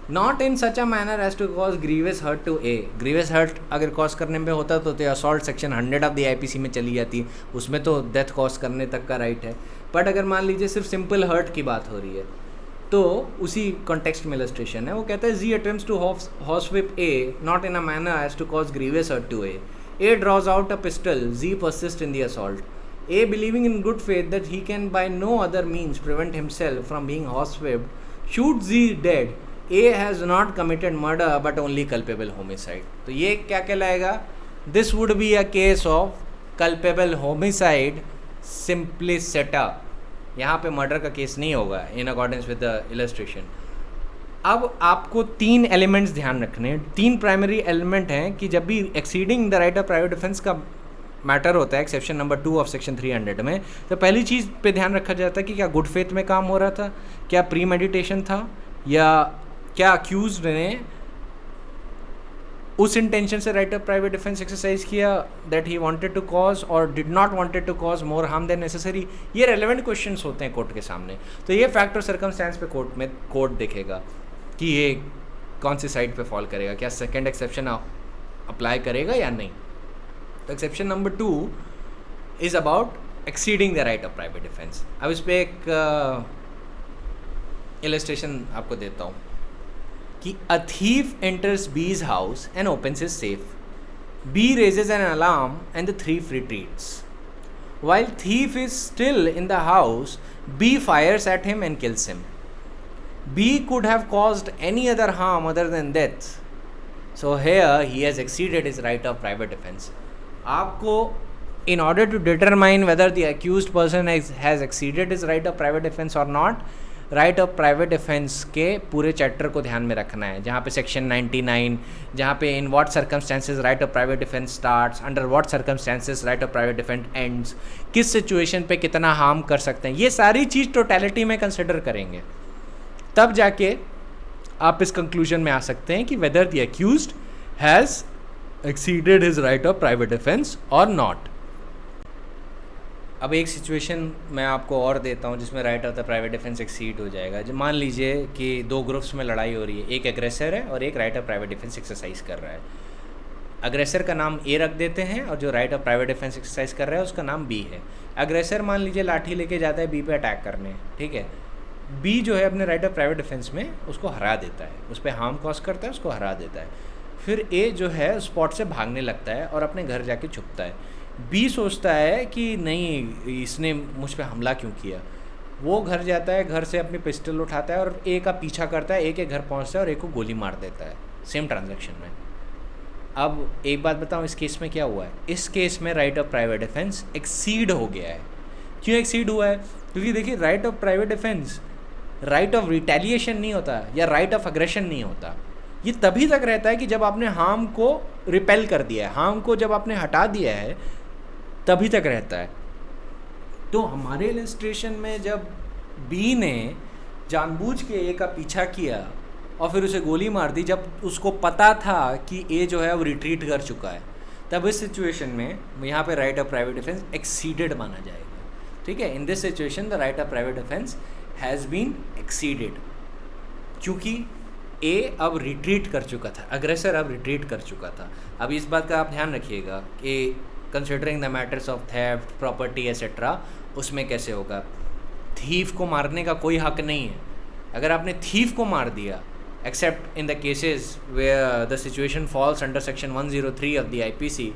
not in such a manner as to cause grievous hurt to A। grievous hurt अगर cause करने में होता तो assault section 100 of the IPC में चली जाती, उसमें तो डेथ कॉज करने तक का राइट है। बट अगर मान लीजिए सिर्फ सिंपल हर्ट की बात हो रही है तो उसी कॉन्टेक्स्ट में इलस्ट्रेशन है, वो कहता है Z attempts to horsewhip A not in a manner as to cause grievous hurt to A। A draws out a pistol, Z persists in the assault। A believing in good faith that he can by no other means prevent himself from being horsewhipped shoots Z dead। A has not committed murder but only culpable homicide। तो ये क्या कहलाएगा? This would be a case of culpable homicide simpliciter। यहाँ पे murder का case नहीं होगा in accordance with the illustration. अब आपको 3 एलिमेंट्स ध्यान रखने, 3 प्राइमरी एलिमेंट हैं कि जब भी exceeding the right of private defence का मैटर होता है एक्सेप्शन नंबर 2 ऑफ सेक्शन 300 में, तो पहली चीज़ पे ध्यान रखा जाता है कि क्या गुड फेथ में काम हो रहा था, क्या प्री मेडिटेशन था, या क्या अक्यूज्ड ने उस इंटेंशन से right of private defence exercise किया that he wanted to cause और did not wanted to cause more harm than necessary. ये रेलेवेंट क्वेश्चंस होते हैं कोर्ट के सामने। तो ये फैक्ट और सर्कमस्टेंस पे कोर्ट देखेगा कि ये कौन सी साइड पे फॉल करेगा, क्या सेकेंड एक्सेप्शन अप्लाई करेगा या नहीं। तो exception number 2 is about exceeding the right of private defence. अब इस पर एक इलस्ट्रेशन आपको देता हूँ कि a thief enters B's house and opens his safe. B raises an alarm and the thief retreats. While thief is still in the house, B fires at him and kills him. B could have caused any other harm other than death. So here he has exceeded his right of private defense. आपको in order to determine whether the accused person has exceeded his right of private defense or not, right of private defence के पूरे chapter को ध्यान में रखना है, जहाँ पे सेक्शन 99, जहाँ पे in what circumstances right of private defence starts, under what circumstances right of private defence ends, किस सिचुएशन पे कितना हार्म कर सकते हैं, ये सारी चीज़ टोटलिटी में कंसिडर करेंगे, तब जाके आप इस कंक्लूजन में आ सकते हैं कि whether the accused has exceeded his right of private defence और नॉट। अब एक सिचुएशन मैं आपको और देता हूँ जिसमें right of the private defence exceed हो जाएगा। जो मान लीजिए कि दो ग्रुप्स में लड़ाई हो रही है, एक एग्रेसर है और एक right of private defence exercise कर रहा है। अग्रेसर का नाम ए रख देते हैं और जो right of private defence exercise कर रहा है उसका नाम बी है। अग्रेसर मान लीजिए लाठी लेके जाता है बी पे अटैक करने, ठीक है। बी जो है अपने राइट ऑफ प्राइवेट डिफेंस में उसको हरा देता है, उस पर हार्म कॉज करता है, उसको हरा देता है। फिर ए जो है स्पॉट से भागने लगता है और अपने घर जाके छुपता है। बी सोचता है कि नहीं, इसने मुझ पे हमला क्यों किया। वो घर जाता है, घर से अपनी पिस्टल उठाता है और ए का पीछा करता है, ए के घर पहुंचता है और ए को गोली मार देता है सेम ट्रांजैक्शन में। अब एक बात बताऊं, इस केस में क्या हुआ है? इस केस में right of private defence exceed हो गया है। क्यों एक्सीड हुआ है? क्योंकि देखिए, right of private defence right of retaliation नहीं होता या राइट ऑफ अग्रेशन नहीं होता। ये तभी तक रहता है कि जब आपने हार्म को रिपेल कर दिया है, हार्म को जब आपने हटा दिया है तभी तक रहता है। तो हमारे इलस्ट्रेशन में जब बी ने जानबूझ के ए का पीछा किया और फिर उसे गोली मार दी, जब उसको पता था कि ए जो है वो रिट्रीट कर चुका है, तब इस सिचुएशन में यहाँ पे right of private defence exceeded माना जाएगा, ठीक है। In this situation the right of private defence has been exceeded, क्योंकि ए अब रिट्रीट कर चुका था, अग्रेसर अब रिट्रीट कर चुका था। अब इस बात का आप ध्यान रखिएगा कि considering the matters of theft, property etcetera, उसमें कैसे होगा। थीफ को मारने का कोई हक नहीं है। अगर आपने थीफ को मार दिया, except in the cases where the situation falls under section 103 of the IPC,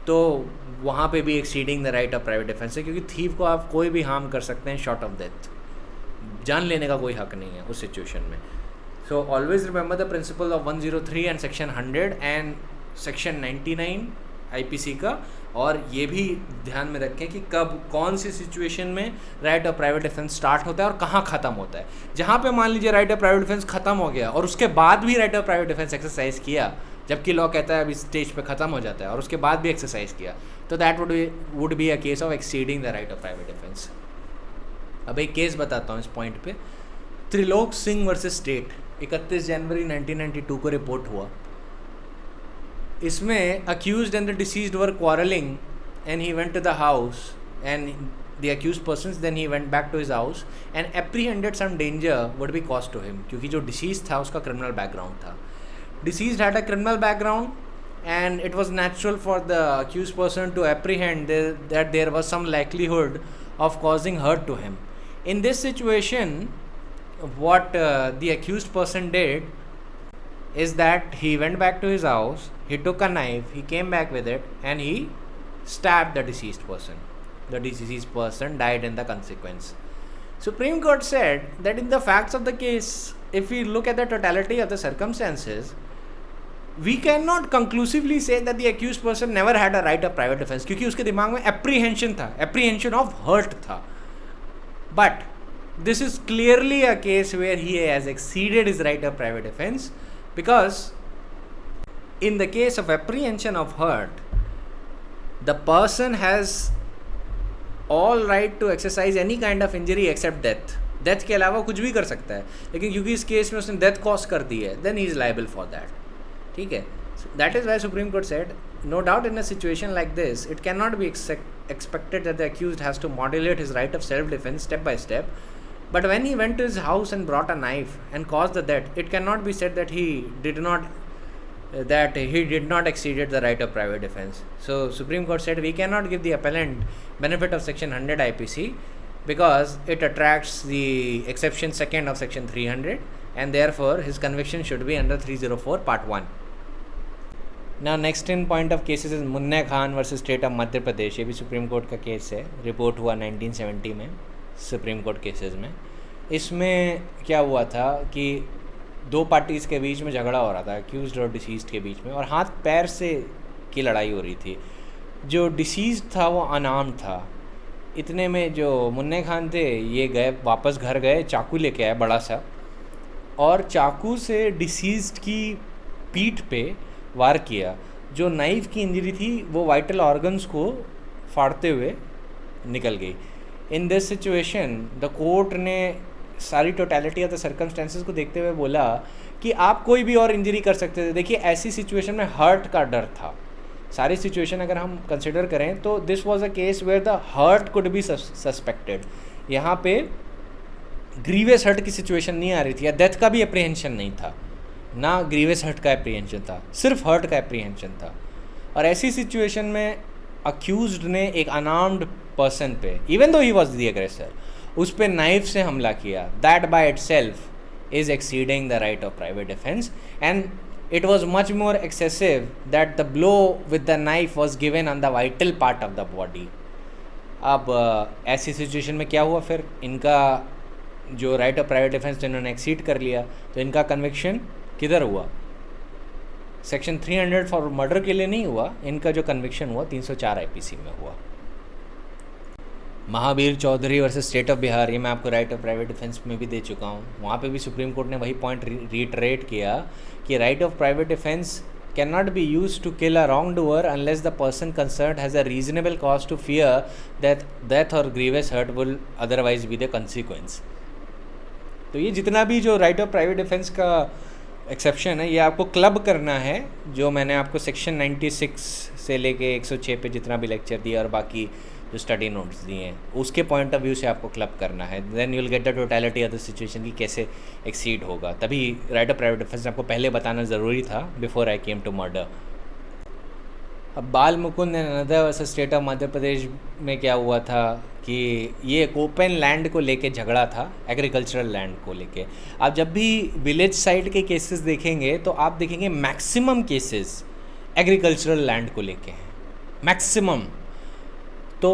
तो वहाँ पे भी exceeding the right of private defence है, क्योंकि थीफ को आप कोई भी हार्म कर सकते हैं शॉर्ट ऑफ डेथ, जान लेने का कोई हक नहीं है उस सिचुएशन में। So always remember the principle of 103 and section 100 and section 99 IPC का, और ये भी ध्यान में रखें कि कब कौन सी सिचुएशन में right of private defence start होता है और कहाँ ख़त्म होता है। जहाँ पे मान लीजिए राइट ऑफ प्राइवेट डिफेंस ख़त्म हो गया और उसके बाद भी right of private defence exercise किया, जबकि लॉ कहता है अब इस स्टेज पे ख़त्म हो जाता है, और उसके बाद भी एक्सरसाइज किया, तो that would be a case of exceeding the right of private defence. अब एक केस बताता हूँ इस पॉइंट पे। त्रिलोक सिंह वर्सेस स्टेट 31 जनवरी 1992 को रिपोर्ट हुआ। इसमें accused and the deceased were quarreling and he went to the house and the accused persons, then he went back to his house and apprehended some danger would be caused to him, क्योंकि जो deceased था उसका criminal background था। Deceased had a criminal background and it was natural for the accused person to apprehend that there was some likelihood of causing hurt to him. In this situation, what the accused person did is that he went back to his house, he took a knife, he came back with it and he stabbed the deceased person. The deceased person died in the consequence. Supreme Court said that in the facts of the case, if we look at the totality of the circumstances, we cannot conclusively say that the accused person never had a right of private defense, क्योंकि उसके दिमाग में apprehension था, apprehension of hurt था. But this is clearly a case where he has exceeded his right of private defense, because in the case of apprehension of hurt, the person has all right to exercise any kind of injury except death. Death के अलावा कुछ भी कर सकता है, लेकिन क्योंकि इस केस में उसने डेथ कॉज कर दी है, then he is liable for that. ठीक है, that is why supreme court said no doubt in a situation like this it cannot be expected that the accused has to modulate his right of self defense step by step, but when he went to his house and brought a knife and caused the death, it cannot be said that he did not exceeded the right of private defense. So Supreme Court said we cannot give the appellant benefit of section 100 IPC because it attracts the exception second of section 300, and therefore his conviction should be under 304 part 1. Now next in point of cases is Munna Khan versus state of Madhya Pradesh. ये भी supreme court का case है, report हुआ 1970 में supreme court cases में. इसमें क्या हुआ था कि दो पार्टीज़ के बीच में झगड़ा हो रहा था, अक्यूज्ड और डिसीज्ड के बीच में, और हाथ पैर से की लड़ाई हो रही थी. जो डिसीज्ड था वो अनार्म्ड था, इतने में जो मुन्ने खान थे ये गए वापस घर गए, चाकू लेके आए बड़ा सा, और चाकू से डिसीज्ड की पीठ पे वार किया। जो नाइफ की इंजरी थी वो वाइटल ऑर्गन्स को फाड़ते हुए निकल गई। इन दिस सिचुएशन द कोर्ट ने सारी टोटलिटी ऑफ द सर्कमस्टेंसेस को देखते हुए बोला कि आप कोई भी और इंजरी कर सकते थे। देखिए ऐसी सिचुएशन में हर्ट का डर था। सारी सिचुएशन अगर हम कंसिडर करें तो this was a case where the hurt could be suspected. यहाँ पे ग्रीवियस हर्ट की सिचुएशन नहीं आ रही थी, या डेथ का भी अप्रीहेंशन नहीं था, ना ग्रीवियस हर्ट का अप्रीहेंशन था, सिर्फ हर्ट का अप्रीहेंशन था। और ऐसी सिचुएशन में अक्यूज्ड ने एक अनआर्म्ड पर्सन पे, even though he was the aggressor, उस पर नाइफ से हमला किया। That by itself is exceeding the right of private defence, and it was much more excessive that the blow with the knife was given on the vital part of the body. अब ऐसी situation में क्या हुआ फिर, इनका जो right of private defence तो इन्होंने एक्सीड कर लिया, तो इनका कन्विक्शन किधर हुआ, सेक्शन 300 फॉर मर्डर के लिए नहीं हुआ, इनका जो कन्विक्शन हुआ 304 आईपीसी में हुआ। Mahavir Chaudhary versus state of Bihar, ये मैं आपको राइट ऑफ प्राइवेट डिफेंस में भी दे चुका हूँ। वहाँ पे भी सुप्रीम कोर्ट ने वही पॉइंट रीटरेट किया कि right of private defence can not be use to kill a wrong doer unless the person concerned has a reasonable cause to fear that death और grievous hurt will otherwise be the consequence. तो ये जितना भी जो right of private defence का exception है, ये आपको क्लब करना है, जो मैंने आपको सेक्शन 96 से लेके 106 पे जितना भी लेक्चर दिया और बाकी जो स्टडी नोट्स दिए हैं उसके पॉइंट ऑफ व्यू से आपको क्लब करना है। Then you will get the totality of the situation की कैसे एक्सीड होगा। तभी राइट ऑफ प्राइवेट डिफेंस आपको पहले बताना ज़रूरी था before I came to murder. अब Bal Mukund Nanda versus state of Madhya Pradesh में क्या हुआ था कि ये एक ओपन लैंड को लेके झगड़ा था, एग्रीकल्चरल लैंड को लेके। आप जब भी विलेज साइड के केसेस देखेंगे तो आप देखेंगे मैक्सिमम केसेस एग्रीकल्चरल लैंड को लेके हैं, मैक्सिमम। तो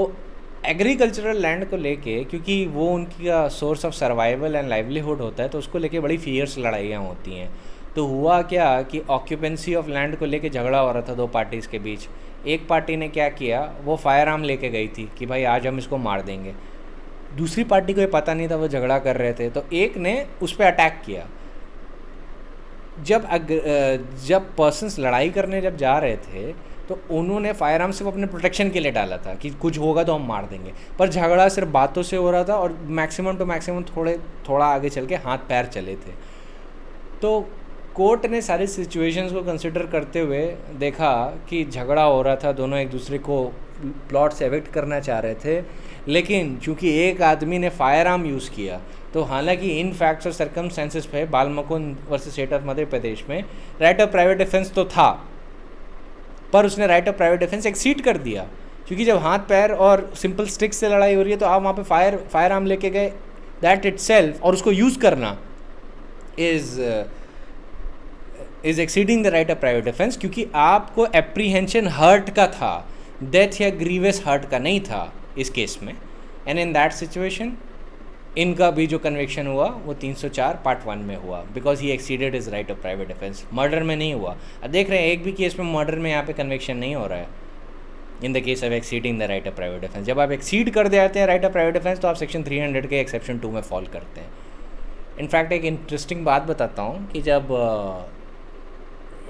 एग्रीकल्चरल लैंड को लेके, क्योंकि वो उनकी source of survival and livelihood होता है, तो उसको लेके बड़ी फियर्स लड़ाइयाँ होती हैं। तो हुआ क्या कि ऑक्यूपेंसी ऑफ लैंड को लेके झगड़ा हो रहा था दो पार्टीज़ के बीच। एक पार्टी ने क्या किया, वो फायर आर्म लेके गई थी कि भाई आज हम इसको मार देंगे। दूसरी पार्टी को ये पता नहीं था वो झगड़ा कर रहे थे, तो एक ने उस पर अटैक किया। जब पर्सन्स लड़ाई करने जब जा रहे थे तो उन्होंने फायर आर्म सिर्फ अपने प्रोटेक्शन के लिए डाला था कि कुछ होगा तो हम मार देंगे, पर झगड़ा सिर्फ बातों से हो रहा था और मैक्सिमम टू मैक्सिमम थोड़ा आगे चल के हाथ पैर चले थे। तो कोर्ट ने सारी सिचुएशंस को कंसिडर करते हुए देखा कि झगड़ा हो रहा था, दोनों एक दूसरे को प्लॉट से एविक्ट करना चाह रहे थे, लेकिन चूंकि एक आदमी ने फायर आर्म यूज़ किया, तो हालांकि इन फैक्ट्स और सर्कमस्टेंसेस पे बाल Mukund versus state of Madhya Pradesh में राइट ऑफ प्राइवेट डिफेंस तो था, पर उसने right of private defence exceed कर दिया। क्योंकि जब हाथ पैर और सिंपल स्टिक्स से लड़ाई हो रही है तो आप वहाँ पे फायर आर्म लेके गए, दैट इटसेल्फ, और उसको यूज़ करना is exceeding the right of private defence, क्योंकि आपको एप्रीहेंशन हर्ट का था, डेथ या ग्रीवियस हर्ट का नहीं था इस केस में। एंड इन दैट सिचुएशन इनका भी जो कन्विक्शन हुआ वो 304 पार्ट 1 में हुआ, because he exceeded is right of private defence. Murder में नहीं हुआ। अब देख रहे हैं एक भी केस में मर्डर में यहाँ पे कन्विक्शन नहीं हो रहा है इन the case of exceeding the right of private defence. जब आप एक्सीड कर देते हैं राइट ऑफ प्राइवेट डिफेंस तो आप सेक्शन 300 के एक्सेप्शन 2 में फॉल करते हैं। इनफैक्ट एक इंटरेस्टिंग बात बताता हूँ कि जब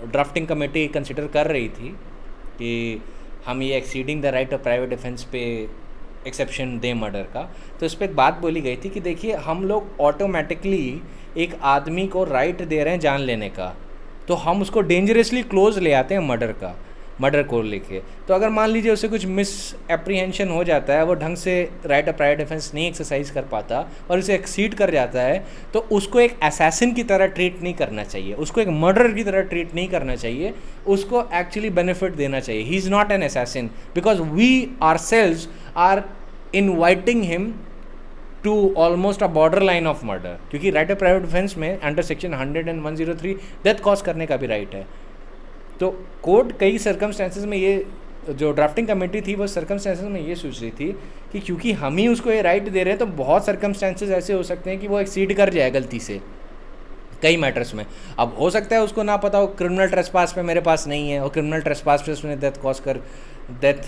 ड्राफ्टिंग कमेटी कंसिडर कर रही थी कि हम ये exceeding the right of private defence पे एक्सेप्शन दें मर्डर का, तो इस पर एक बात बोली गई थी कि देखिए हम लोग ऑटोमेटिकली एक आदमी को राइट दे रहे हैं जान लेने का, तो हम उसको डेंजरसली क्लोज ले आते हैं मर्डर को लेके। तो अगर मान लीजिए उसे कुछ मिस एप्रीहेंशन हो जाता है, वो ढंग से राइट ऑफ प्राइवेट डिफेंस नहीं एक्सरसाइज कर पाता और उसे एक्सीड कर जाता है, तो उसको एक असैसिन की तरह ट्रीट नहीं करना चाहिए, उसको एक मर्डर की तरह ट्रीट नहीं करना चाहिए, उसको एक्चुअली बेनिफिट देना चाहिए। He is not an assassin because we ourselves are inviting him to almost a border line of murder, क्योंकि राइट ऑफ प्राइवेट डिफेंस में under section 100 and 103 death cause करने का भी राइट है। तो कोर्ट कई सर्कमस्टेंसेस में, ये जो ड्राफ्टिंग कमेटी थी वो सर्कमस्टेंसेस में ये सोच रही थी कि क्योंकि हम ही उसको ये राइट दे रहे हैं तो बहुत सर्कमस्टेंसेस ऐसे हो सकते हैं कि वो एक्सीड कर जाए गलती से कई मैटर्स में। अब हो सकता है उसको ना पता हो क्रिमिनल ट्रेसपास पे मेरे पास नहीं है और क्रिमिनल ट्रेसपास पे उसने डेथ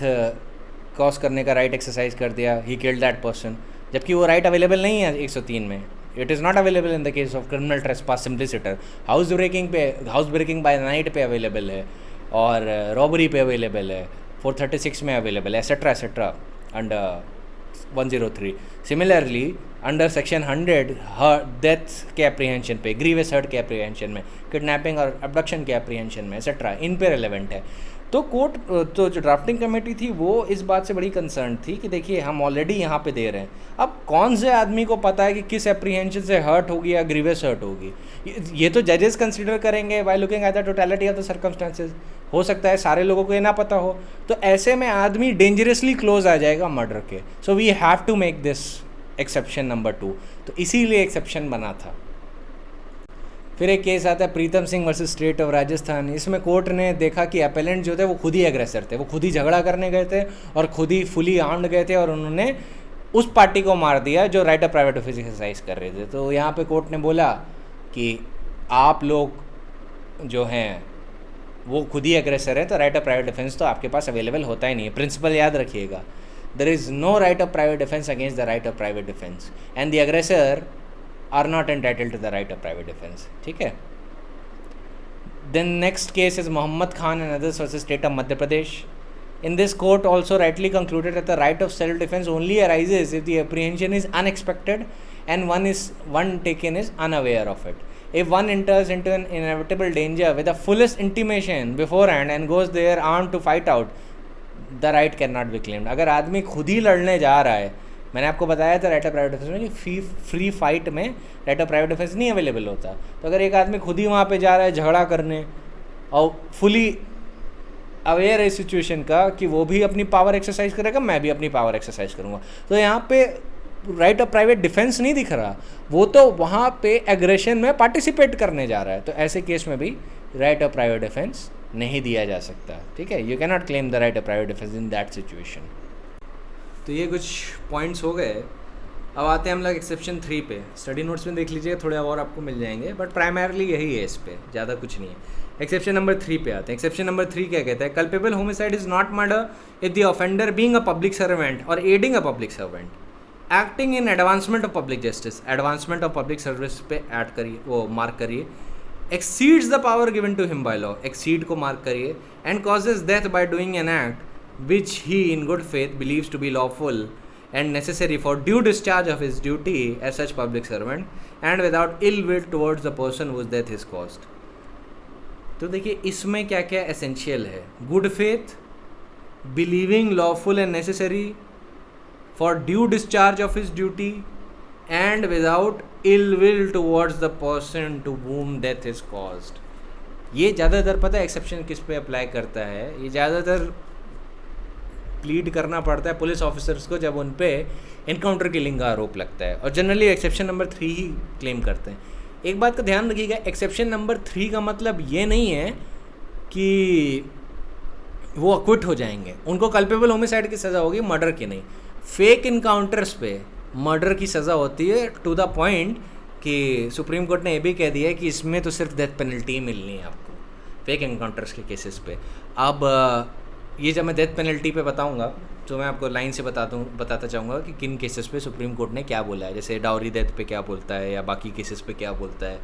कॉज करने का राइट एक्सरसाइज कर दिया, ही किल्ड दैट पर्सन, जबकि वो राइट अवेलेबल नहीं है 103 में. It is not available in the case of criminal trespass simpliciter. House breaking by night पे अवेलेबल है, और रॉबरी पे अवेलेबल है, 436 में अवेलेबल है, etcetera under 103. Similarly under section 100 death के अप्रीहेंशन पे, ग्रीवियस हर्ट के अप्रीहेंशन में, किडनैपिंग और अबडक्शन के अप्रीहेंशन में, एसेट्रा, इन पे रेलेवेंट है. तो कोर्ट, तो जो ड्राफ्टिंग कमेटी थी वो इस बात से बड़ी कंसर्न थी कि देखिए हम ऑलरेडी यहाँ पे दे रहे हैं, अब कौन से आदमी को पता है कि किस अप्रीहेंशन से हर्ट होगी या ग्रीवियस हर्ट होगी. ये तो जजेस कंसिडर करेंगे by looking at the totality of the circumstances. हो सकता है सारे लोगों को ये ना पता हो, तो ऐसे में आदमी डेंजरसली क्लोज आ जाएगा मर्डर के. So we have to make this exception number 2. तो इसीलिए एक्सेप्शन बना था. फिर एक केस आता है Pritam Singh versus state of Rajasthan. इसमें कोर्ट ने देखा कि अपेलेंट जो थे वो खुद ही एग्रेसर थे, वो खुद ही झगड़ा करने गए थे और खुद ही फुली आर्म्ड गए थे, और उन्होंने उस पार्टी को मार दिया जो right of private offence exercise कर रहे थे. तो यहाँ पे कोर्ट ने बोला कि आप लोग जो हैं वो खुद ही एग्रेसर है, तो राइट ऑफ प्राइवेट डिफेंस तो आपके पास अवेलेबल होता ही नहीं है. प्रिंसिपल याद रखिएगा, there is no right of private defence against the right of private defence, and the aggressor are not entitled to the right of private defence. ठीक है. Then next case is Mohammad Khan and others versus state of Madhya Pradesh. In this court also rightly concluded that the right of self-defense only arises if the apprehension is unexpected and one taken is unaware of it. If one enters into an inevitable danger with the fullest intimation beforehand and goes there armed to fight out, the right cannot be claimed. अगर आदमी खुद ही लड़ने जा रहा है, मैंने आपको बताया था राइट ऑफ प्राइवेट डिफेंस में कि फ्री फाइट में राइट ऑफ प्राइवेट डिफेंस नहीं अवेलेबल होता. तो अगर एक आदमी खुद ही वहाँ पे जा रहा है झगड़ा करने और फुली अवेयर है इस सिचुएशन का कि वो भी अपनी पावर एक्सरसाइज करेगा, मैं भी अपनी पावर एक्सरसाइज करूँगा, तो यहाँ पे राइट ऑफ प्राइवेट डिफेंस नहीं दिख रहा, वो तो वहाँ पे एग्रेशन में पार्टिसिपेट करने जा रहा है. तो ऐसे केस में भी राइट ऑफ प्राइवेट डिफेंस नहीं दिया जा सकता. ठीक है. You can not claim the right of private defence in that situation. तो ये कुछ पॉइंट्स हो गए. अब आते हैं हम लोग एक्सेप्शन 3 पे. स्टडी नोट्स में देख लीजिएगा, थोड़े और आपको मिल जाएंगे, बट प्राइमरली यही है, इस पे ज़्यादा कुछ नहीं है. एक्सेप्शन नंबर 3 पे आते हैं. एक्सेप्शन नंबर 3 क्या कहता है? Culpable homicide is not murder if the offender being a public servant और aiding a public servant acting in advancement of public justice, advancement of public service पे ऐड करिए, वो मार्क करिए, exceeds the power given to him by law, exceed को mark करिए, and causes death by doing an act which he in good faith believes to be lawful and necessary for due discharge of his duty as such public servant and without ill will towards the person whose death is caused. तो देखिए इसमें क्या क्या essential है. Good faith, believing lawful and necessary for due discharge of his duty and without ill will towards the person to whom death is caused. ये ज़्यादातर पता है एक्सेप्शन किस पे अप्लाई करता है? ये ज़्यादातर प्लीड करना पड़ता है पुलिस ऑफिसर्स को जब उन पे इनकाउंटर किलिंग का आरोप लगता है, और जनरली एक्सेप्शन नंबर 3 ही क्लेम करते हैं. एक बात का ध्यान रखिएगा, एक्सेप्शन नंबर 3 का मतलब ये नहीं है कि वो अक्विट हो जाएंगे, उनको कल्पेबल होमिसाइड की सज़ा होगी, मर्डर की नहीं. फेक इनकाउंटर्स पे मर्डर की सज़ा होती है, टू द पॉइंट कि सुप्रीम कोर्ट ने ये भी कह दिया है कि इसमें तो सिर्फ डेथ पेनल्टी मिलनी है आपको फेक इनकाउंटर्स के केसेस पे. अब ये जब मैं डेथ पेनल्टी पे बताऊंगा तो मैं आपको लाइन से बताता चाहूँगा कि किन केसेस पे सुप्रीम कोर्ट ने क्या बोला है, जैसे डाउरी डेथ पे क्या बोलता है या बाकी केसेस पे क्या बोलता है,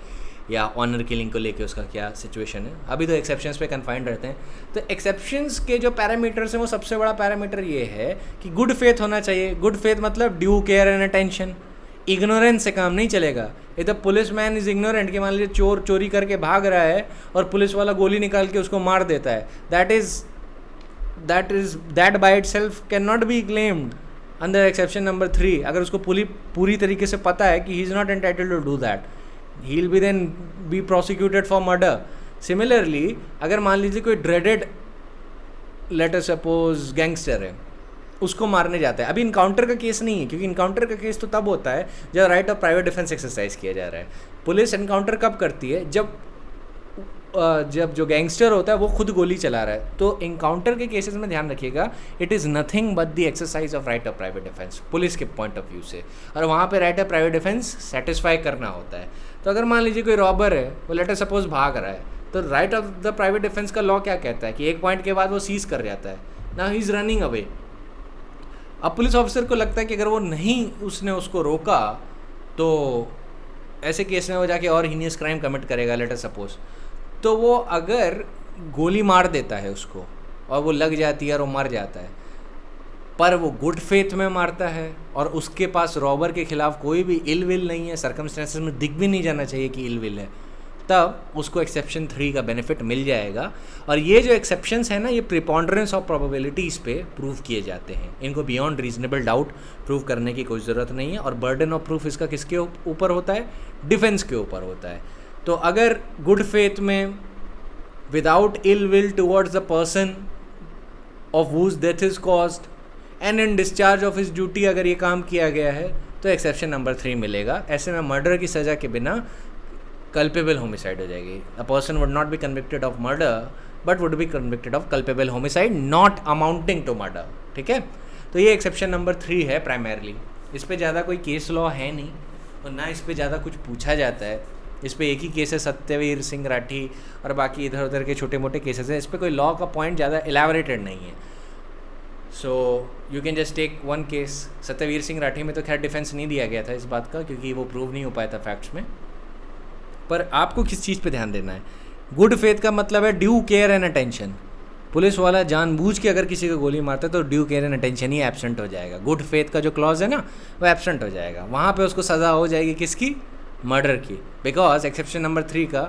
या ऑनर किलिंग को लेके उसका क्या सिचुएशन है. अभी तो एक्सेप्शंस पे कन्फाइंड रहते हैं. तो एक्सेप्शंस के जो पैरामीटर्स हैं वो सबसे बड़ा पैरामीटर ये है कि गुड फेथ होना चाहिए. गुड फेथ मतलब due care and attention. Ignorance से काम नहीं चलेगा. इधर पुलिस मैन इज इग्नोरेंट कि मान लीजिए चोर चोरी करके भाग रहा है और पुलिस वाला गोली निकाल के उसको मार देता है, that by itself cannot be claimed under exception number 3. अगर उसको पूरी तरीके से पता है कि he is not entitled to do that, he will be then be prosecuted for murder. Similarly, अगर मान लीजिए कोई dreaded let us suppose gangster है, उसको मारने जाता है. अभी इनकाउंटर का केस नहीं है, क्योंकि इनकाउंटर का केस तो तब होता है जब right of private defence exercise किया जा रहा है. पुलिस इनकाउंटर कब करती है? जब जो गैंगस्टर होता है वो खुद गोली चला रहा है. तो इनकाउंटर के केसेस में ध्यान रखिएगा, it is nothing but the exercise of right of private defence police के पॉइंट ऑफ व्यू से, और वहाँ पे right of private defence satisfy करना होता है. तो अगर मान लीजिए कोई रॉबर है, वो लेट अस सपोज भाग रहा है, तो right of the private defence का लॉ क्या कहता है कि एक पॉइंट के बाद वो सीज कर जाता है. Now he is running away, अब पुलिस ऑफिसर को लगता है कि अगर वो नहीं उसने उसको रोका तो ऐसे केस में वो जाके और हीनियस क्राइम कमिट करेगा, लेट अस सपोज। तो वो अगर गोली मार देता है उसको और वो लग जाती है और वो मर जाता है, पर वो गुड फेथ में मारता है और उसके पास रॉबर के खिलाफ कोई भी इल विल नहीं है, सर्कमस्टेंसेस में दिख भी नहीं जाना चाहिए कि इल विल है, तब उसको एक्सेप्शन 3 का बेनिफिट मिल जाएगा। और ये जो एक्सेप्शंस है ना, ये प्रिपॉन्डरेंस ऑफ प्रोबेबिलिटीज़ पे प्रूव किए जाते हैं, इनको बियॉन्ड रीजनेबल डाउट प्रूव करने की कोई ज़रूरत नहीं है। और बर्डन ऑफ प्रूफ इसका किसके ऊपर होता है? डिफेंस के ऊपर होता है। तो अगर गुड फेथ में without ill will towards the person of whose death is caused and in discharge of his duty अगर ये काम किया गया है तो एक्सेप्शन नंबर 3 मिलेगा। ऐसे में मर्डर की सज़ा के बिना कल्पेबल होमिसाइड हो जाएगी। A person would not be convicted of murder but would be convicted of culpable homicide not amounting to murder. ठीक है, तो ये एक्सेप्शन नंबर 3 है प्राइमरली। इस पर ज़्यादा कोई केस लॉ है नहीं और ना इस पर ज़्यादा कुछ पूछा जाता है। इस पर एक ही केस है, सत्यवीर सिंह राठी, और बाकी इधर उधर के छोटे मोटे केसेस हैं। इस पर कोई लॉ का पॉइंट ज़्यादा एलैबोरेटेड नहीं है। So you can just take one case. Satyavir Singh Rathi में तो खैर डिफेंस नहीं दिया गया था इस बात का, क्योंकि वो प्रूव नहीं हो पाया था फैक्ट्स में। पर आपको किस चीज़ पे ध्यान देना है? गुड फेथ का मतलब है due care and attention. Police वाला जानबूझ के अगर किसी को गोली मारता है तो due care and attention he absent हो जाएगा। गुड फेथ का जो क्लॉज है ना, वो एब्सेंट हो जाएगा। वहाँ पे उसको सज़ा हो जाएगी किसकी? मर्डर की, बिकॉज एक्सेप्शन नंबर 3 का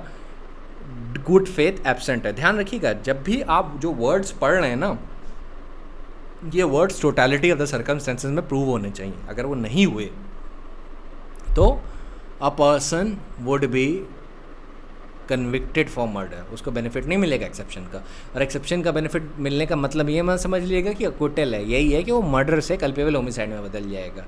गुड फेथ एब्सेंट है। ध्यान रखिएगा, जब भी आप जो वर्ड्स पढ़ रहे हैं ना, ये words totality of the circumstances में प्रूव होने चाहिए। अगर वो नहीं हुए तो अ person would be convicted for murder, उसको बेनिफिट नहीं मिलेगा एक्सेप्शन का। और एक्सेप्शन का बेनिफिट मिलने का मतलब ये मत समझ लीजिएगा कि अक्विटल है, यही है कि वो मर्डर से कल्पेबल होमिसाइड में बदल जाएगा।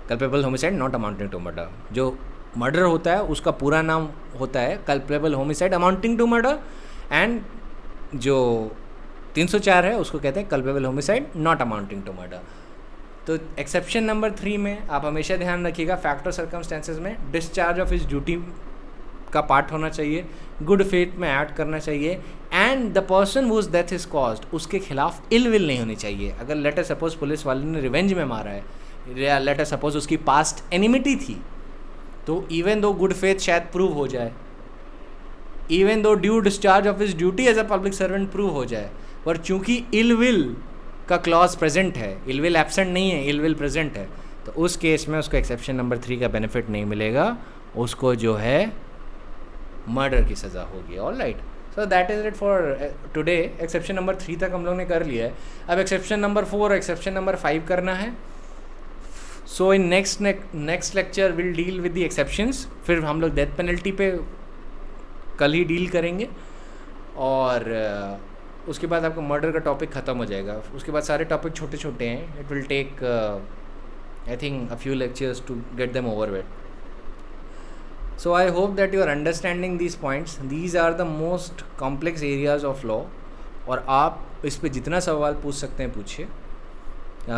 Culpable homicide not amounting to murder. जो मर्डर होता है उसका पूरा नाम होता है culpable homicide amounting to murder, and जो 304 है उसको कहते हैं culpable homicide not amounting to murder. तो एक्सेप्शन नंबर 3 में आप हमेशा ध्यान रखिएगा, फैक्टर सर्कमस्टेंसेस में डिस्चार्ज ऑफ हिज ड्यूटी का पार्ट होना चाहिए, गुड फेथ में ऐड करना चाहिए, and the person whose death is caused, उसके खिलाफ इल विल नहीं होनी चाहिए। अगर लेट अस सपोज पुलिस वाले ने रिवेंज में मारा है, या लेट अस सपोज उसकी पास्ट एनिमिटी थी, तो इवन दो गुड फेथ शायद प्रूव हो जाए, even though due discharge of his duty as a public servant prove हो जाए, पर चूंकि इल विल का क्लॉज प्रेजेंट है, इल विल एब्सेंट नहीं है, इल विल प्रेजेंट है, तो उस केस में उसको एक्सेप्शन नंबर 3 का बेनिफिट नहीं मिलेगा, उसको जो है मर्डर की सज़ा होगी। All right, so that is it for today. Exception number 3 तक हम लोग ने कर लिया है। अब एक्सेप्शन नंबर 4 और एक्सेप्शन नंबर 5 करना है। So in next lecture will deal with the exceptions. फिर हम लोग डेथ पेनल्टी पे कल ही डील करेंगे, और उसके बाद आपका मर्डर का टॉपिक ख़त्म हो जाएगा। उसके बाद सारे टॉपिक छोटे छोटे हैं। It will take I think a few lectures to get them over with. So I hope that you are understanding these points. These are the most complex areas of law, और आप इस पे जितना सवाल पूछ सकते हैं पूछिए,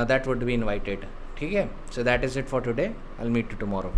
that would be invited. ठीक है, so that is it for today. I'll meet you tomorrow.